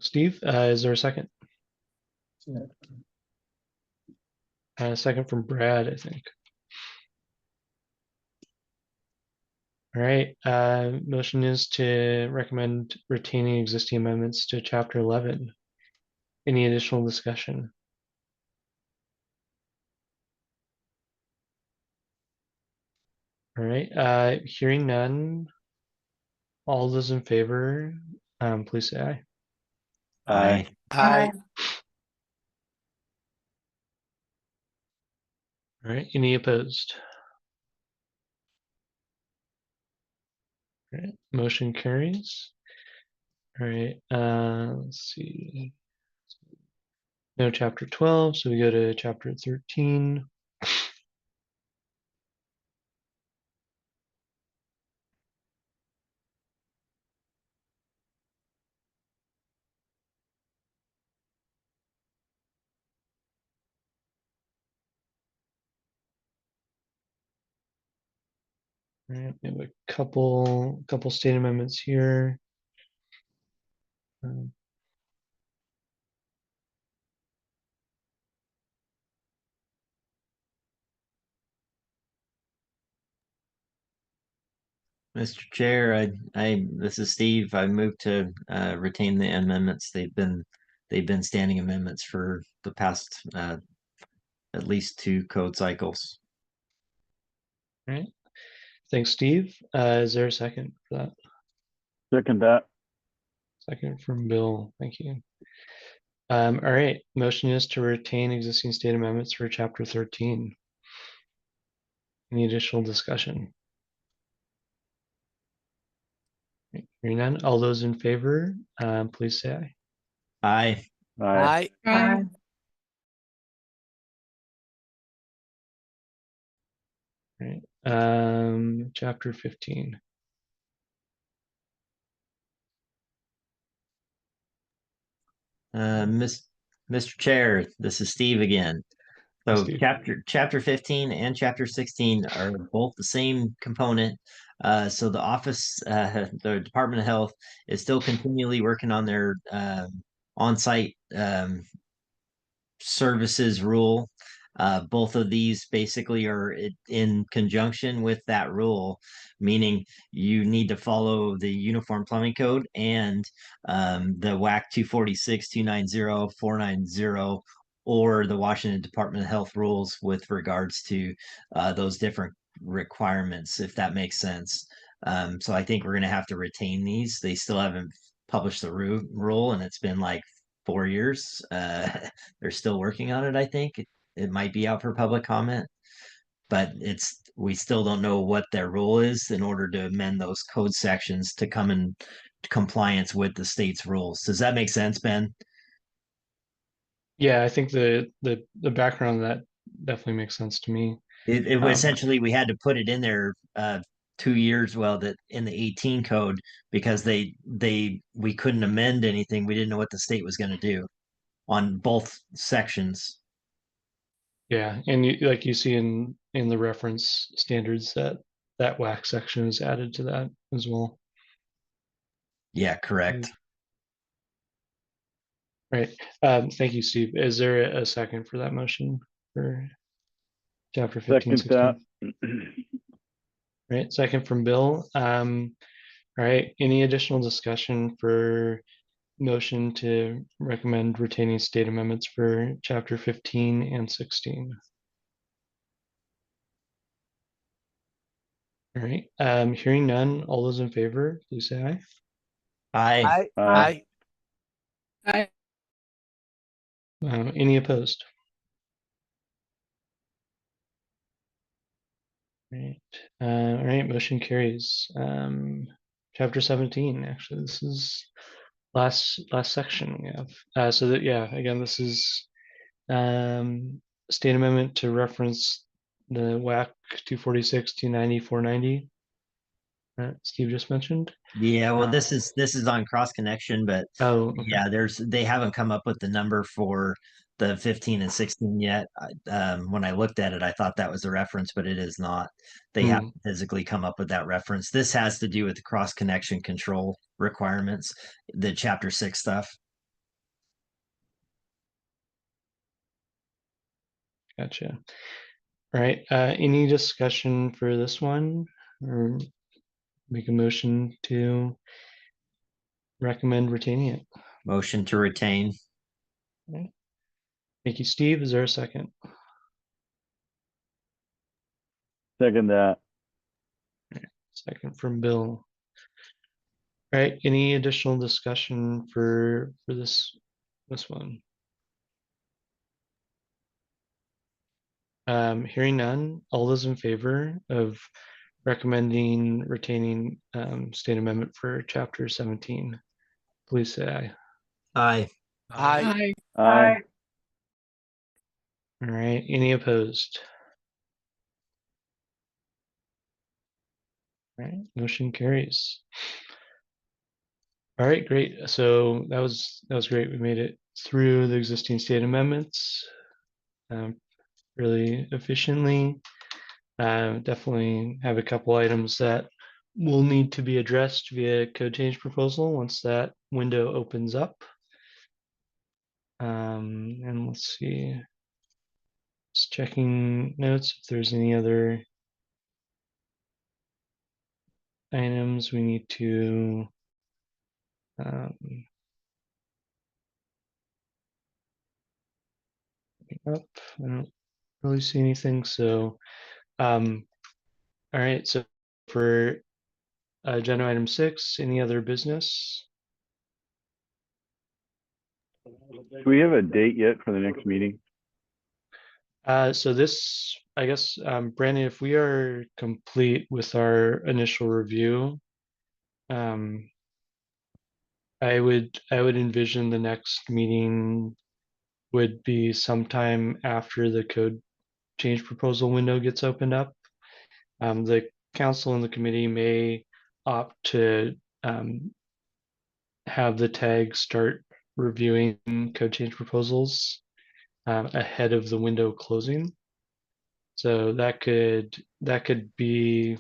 S2: Steve, is there a second? Second from Brad, I think. All right, motion is to recommend retaining existing amendments to chapter 11. Any additional discussion? All right, hearing none. All those in favor, please say aye.
S3: Aye.
S5: Aye.
S2: All right, any opposed? All right, motion carries. All right, let's see. No chapter 12, so we go to chapter 13. All right, we have a couple state amendments here.
S3: Mr. Chair, this is Steve. I move to retain the amendments. They've been standing amendments for the past at least 2 code cycles.
S2: All right. Thanks, Steve. Is there a second for that?
S11: Second that.
S2: Second from Bill. Thank you. All right. Motion is to retain existing state amendments for Chapter 13. Any additional discussion? Hearing none. All those in favor, please say aye.
S3: Aye.
S11: Aye.
S5: Aye.
S2: All right. Chapter 15.
S3: Mr. Chair, this is Steve again. So
S2: Steve.
S3: chapter 15 and chapter 16 are both the same component. So the office, the Department of Health is still continually working on their on-site services rule. Both of these basically are in conjunction with that rule, meaning you need to follow the Uniform Plumbing Code and the WAC 246, 290, 490, or the Washington Department of Health rules with regards to those different requirements, if that makes sense. So I think we're going to have to retain these. They still haven't published the rule, and it's been like 4 years. They're still working on it, I think. It might be out for public comment, but we still don't know what their rule is in order to amend those code sections to come in compliance with the state's rules. Does that make sense, Ben?
S2: Yeah, I think the background of that definitely makes sense to me.
S3: It essentially, we had to put it in there 2 years, well, that in the 18 code, because we couldn't amend anything. We didn't know what the state was going to do on both sections.
S2: Yeah, and like you see in the reference standards that WAC section is added to that as well.
S3: Yeah, correct.
S2: Right. Thank you, Steve. Is there a second for that motion for chapter 15,
S11: Second that.
S2: 16? Right. Second from Bill. All right. Any additional discussion for motion to recommend retaining state amendments for chapter 15 and 16? All right. Hearing none. All those in favor, please say aye.
S3: Aye.
S5: Aye.
S6: Aye.
S2: Any opposed? Right. All right. Motion carries. Chapter 17. Actually, this is last section we have. So that, yeah, again, this is state amendment to reference the WAC 246, 290, 490. Steve just mentioned.
S3: Yeah, well, this is on cross connection, but
S2: Oh, okay.
S3: yeah, they haven't come up with the number for the 15 and 16 yet. When I looked at it, I thought that was a reference, but it is not. They haven't physically come up with that reference. This has to do with the cross connection control requirements, the chapter 6 stuff.
S2: Gotcha. All right. Any discussion for this one, or make a motion to recommend retaining it?
S3: Motion to retain.
S2: All right. Thank you, Steve. Is there a second?
S11: Second that.
S2: Second from Bill. All right. Any additional discussion for this one? Hearing none. All those in favor of recommending retaining state amendment for chapter 17, please say aye.
S3: Aye.
S5: Aye.
S11: Aye.
S2: All right. Any opposed? All right. Motion carries. All right. Great. So that was great. We made it through the existing state amendments really efficiently. Definitely have a couple items that will need to be addressed via code change proposal once that window opens up. And let's see, just checking notes if there's any other items we need to pick up. I don't really see anything, so All right, so for agenda item 6, any other business?
S11: Do we have a date yet for the next meeting?
S2: So this, I guess, Brandon, if we are complete with our initial review, I would envision the next meeting would be sometime after the code change proposal window gets opened up. The council and the committee may opt to have the tag start reviewing code change proposals ahead of the window closing. So that could be,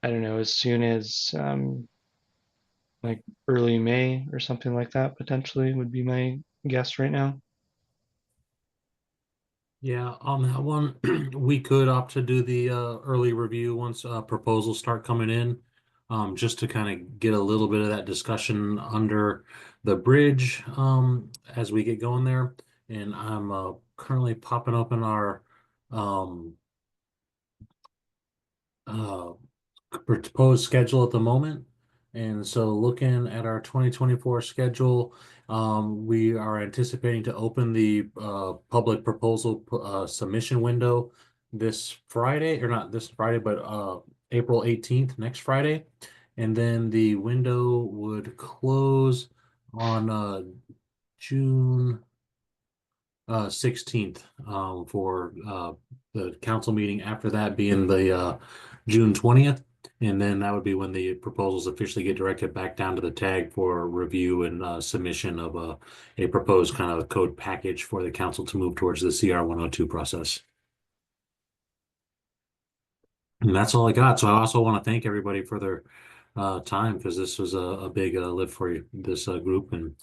S2: I don't know, as soon as like early May or something like that, potentially would be my guess right now.
S5: Yeah, on that one, we could opt to do the early review once proposals start coming in, just to kind of get a little bit of that discussion under the bridge as we get going there. And I'm currently popping open our uh, proposed schedule at the moment. And so looking at our 2024 schedule, we are anticipating to open the public proposal submission window this Friday, or not this Friday, but April 18th, next Friday. And then the window would close on June 16th for the council meeting, after that being the June 20th. And then that would be when the proposals officially get directed back down to the tag for review and submission of a proposed kind of code package for the council to move towards the CR 102 process. And that's all I got. So I also want to thank everybody for their time, because this was a big lift for you, this group, and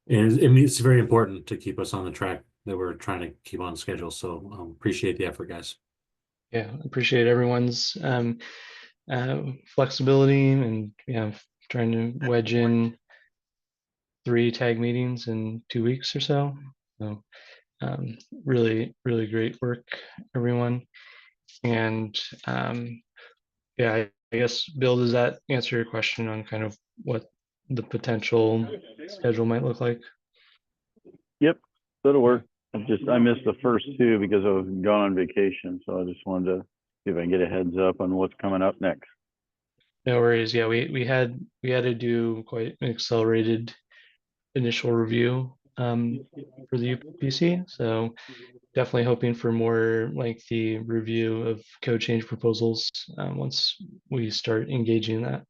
S5: it's very important to keep us on the track that we're trying to keep on schedule. So appreciate the effort, guys.
S2: Yeah, appreciate everyone's flexibility and trying to wedge in 3 tag meetings in 2 weeks or so. So really great work, everyone. And yeah, I guess, Bill, does that answer your question on kind of what the potential schedule might look like?
S11: Yep, that'll work. I missed the first 2 because I was gone on vacation, so I just wanted to see if I can get a heads up on what's coming up next.
S2: No worries. Yeah, we had to do quite an accelerated initial review for the UPC. So definitely hoping for more lengthy review of code change proposals once we start engaging that.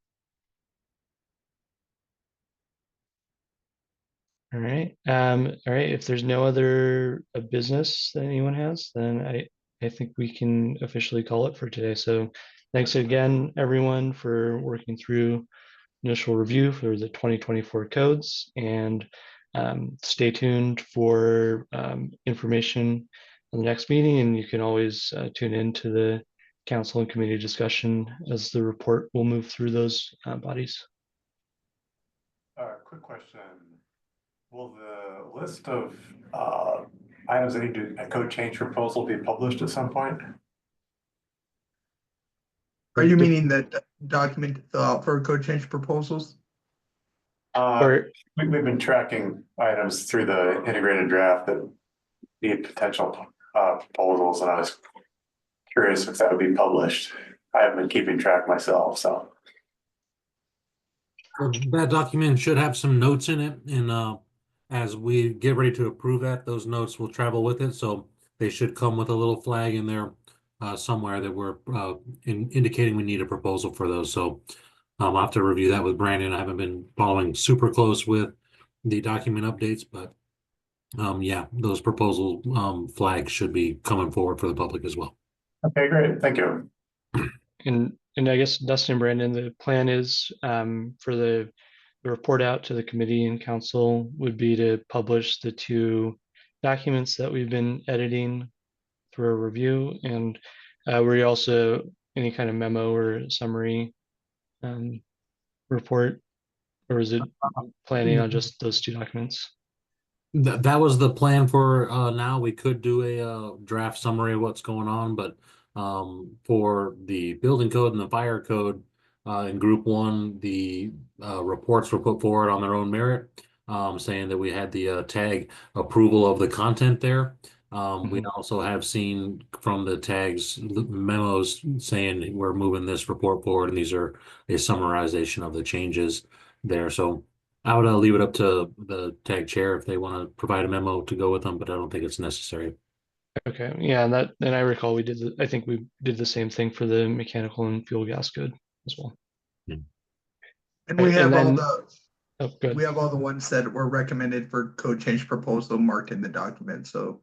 S2: All right. All right. If there's no other business that anyone has, then I think we can officially call it for today. So thanks again, everyone, for working through initial review for the 2024 codes, and stay tuned for information on the next meeting. And you can always tune in to the council and committee discussion as the report will move through those bodies.
S12: Quick question. Will the list of items that need a code change proposal be published at some point?
S1: Are you meaning that document to fill out for code change proposals?
S12: We've been tracking items through the integrated draft that need potential proposals, and I was curious if that would be published. I haven't been keeping track myself, so.
S5: That document should have some notes in it, and as we get ready to approve that, those notes will travel with it. So they should come with a little flag in there somewhere that we're indicating we need a proposal for those. So I'll have to review that with Brandon. I haven't been following super close with the document updates, but yeah, those proposal flags should be coming forward for the public as well.
S12: Okay, great. Thank you.
S2: And I guess, Dustin and Brandon, the plan is for the report out to the committee and council would be to publish the 2 documents that we've been editing through a review, and were you also any kind of memo or summary report, or is it planning on just those 2 documents?
S5: That was the plan for now. We could do a draft summary of what's going on, but For the building code and the fire code, in group one, the reports were put forward on their own merit, saying that we had the tag approval of the content there. We also have seen from the tags memos saying we're moving this report forward, and these are a summarization of the changes there. So I would leave it up to the tag chair if they want to provide a memo to go with them, but I don't think it's necessary.
S2: Okay, yeah, and I recall we did I think we did the same thing for the mechanical and fuel gas code as well.
S1: And we have
S2: then,
S1: we have all the ones that were recommended for code change proposal marked in the document. So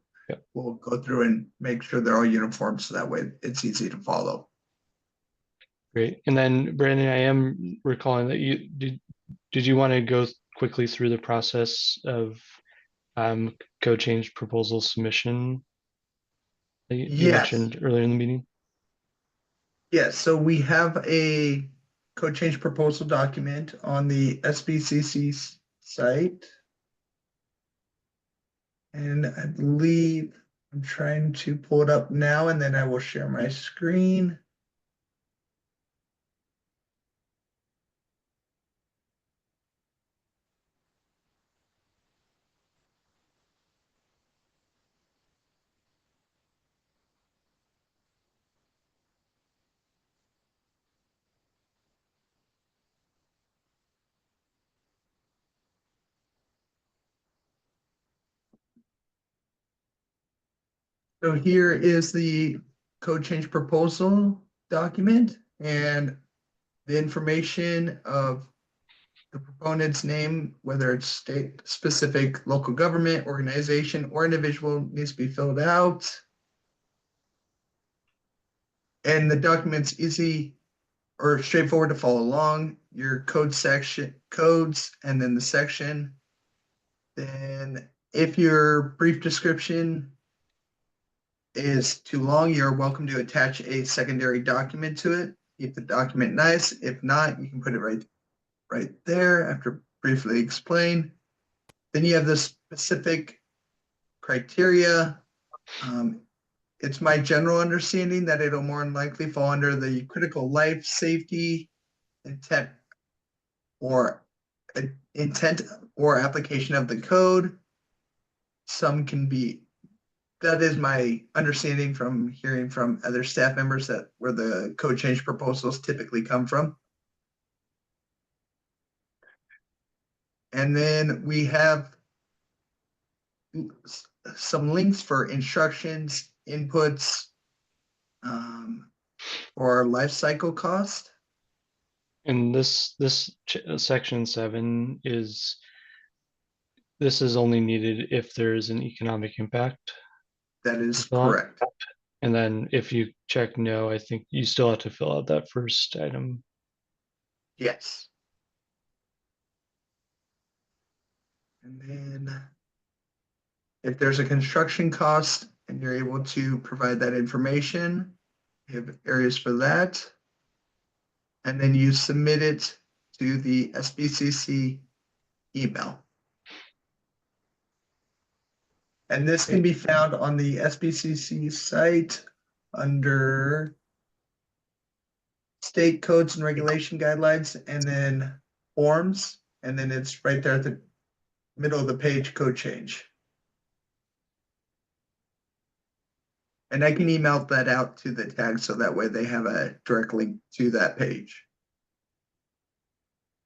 S1: we'll go through and make sure they're all uniform so that way it's easy to follow.
S2: Great. And then Brandon, I am recalling that you did you want to go quickly through the process of code change proposal submission that you mentioned earlier in the meeting?
S1: Yes, so we have a code change proposal document on the SBCC site. And I believe I'm trying to pull it up now, and then I will share my screen. So here is the code change proposal document and the information of the proponent's name, whether it's state specific, local government, organization, or individual, needs to be filled out. And the document's easy or straightforward to follow along. Your code section, codes, and then the section. Then if your brief description is too long, you're welcome to attach a secondary document to it. Keep the document nice. If not, you can put it right there after briefly explain. Then you have the specific criteria. It's my general understanding that it'll more than likely fall under the critical life safety intent or application of the code. Some can be, that is my understanding from hearing from other staff members, that where the code change proposals typically come from. And then we have some links for instructions, inputs, or life cycle cost.
S2: And this section 7 is only needed if there is an economic impact.
S1: That is correct.
S2: And then if you check no, I think you still have to fill out that first item.
S1: Yes. And then if there's a construction cost and you're able to provide that information, you have areas for that. And then you submit it to the SBCC email. And this can be found on the SBCC site under state codes and regulation guidelines, and then forms, and then it's right there at the middle of the page, code change. And I can email that out to the tag so that way they have a direct link to that page.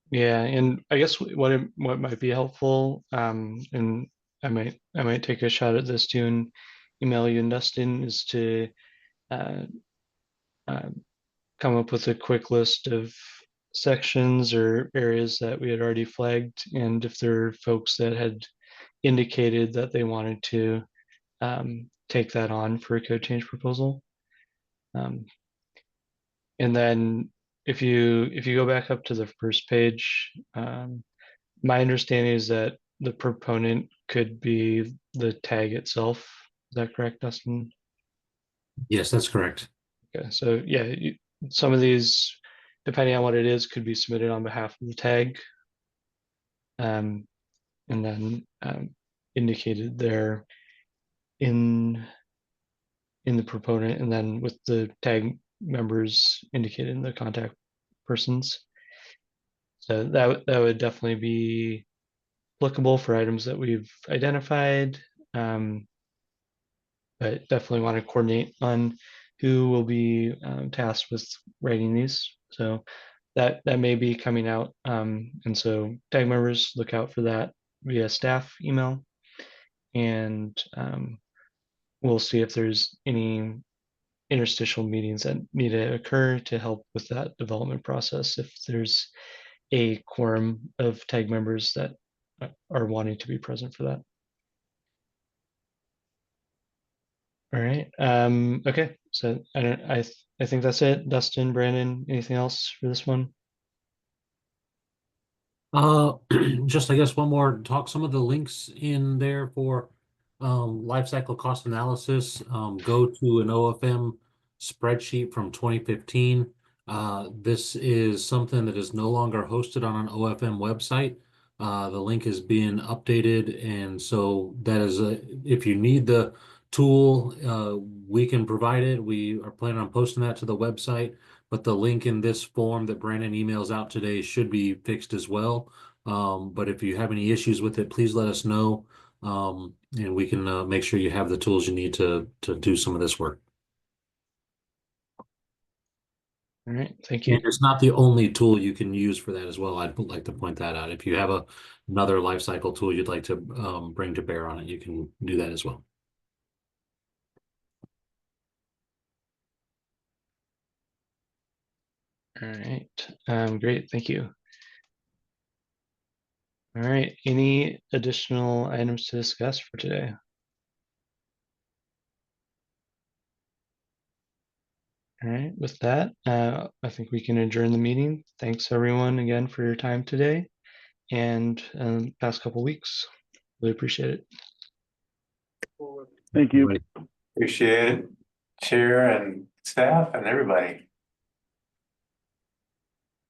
S2: Yeah, and I guess what might be helpful, and I might take a shot at this too and email you and Dustin, is to come up with a quick list of sections or areas that we had already flagged, and if there are folks that had indicated that they wanted to take that on for a code change proposal. And then if you go back up to the first page, my understanding is that the proponent could be the tag itself. Is that correct, Dustin?
S5: Yes, that's correct.
S2: Okay, so yeah, some of these, depending on what it is, could be submitted on behalf of the tag, and then indicated there in in the proponent, and then with the tag members indicated in the contact persons. So that would definitely be applicable for items that we've identified. But definitely want to coordinate on who will be tasked with writing these. So that may be coming out. And so tag members, look out for that via staff email. And we'll see if there's any interstitial meetings that need to occur to help with that development process. If there's a quorum of tag members that are wanting to be present for that. All right. Okay. So I think that's it. Dustin, Brandon, anything else for this one?
S5: Just I guess one more talk. Some of the links in there for life cycle cost analysis. Go to an OFM spreadsheet from 2015. This is something that is no longer hosted on an OFM website. The link is being updated, and so that is if you need the tool, we can provide it. We are planning on posting that to the website, but the link in this form that Brandon emails out today should be fixed as well. But if you have any issues with it, please let us know, and we can make sure you have the tools you need to do some of this work.
S2: All right, thank you.
S5: And it's not the only tool you can use for that as well. I'd like to point that out. If you have another life cycle tool you'd like to bring to bear on it, you can do that as well.
S2: All right, great, thank you. All right, any additional items to discuss for today? All right, with that, I think we can adjourn the meeting. Thanks everyone again for your time today and past couple weeks. Really appreciate it.
S11: Thank you.
S12: Appreciate it, chair and staff and everybody.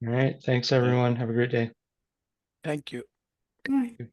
S2: All right, thanks everyone. Have a great day.
S7: Thank you.
S6: Good night.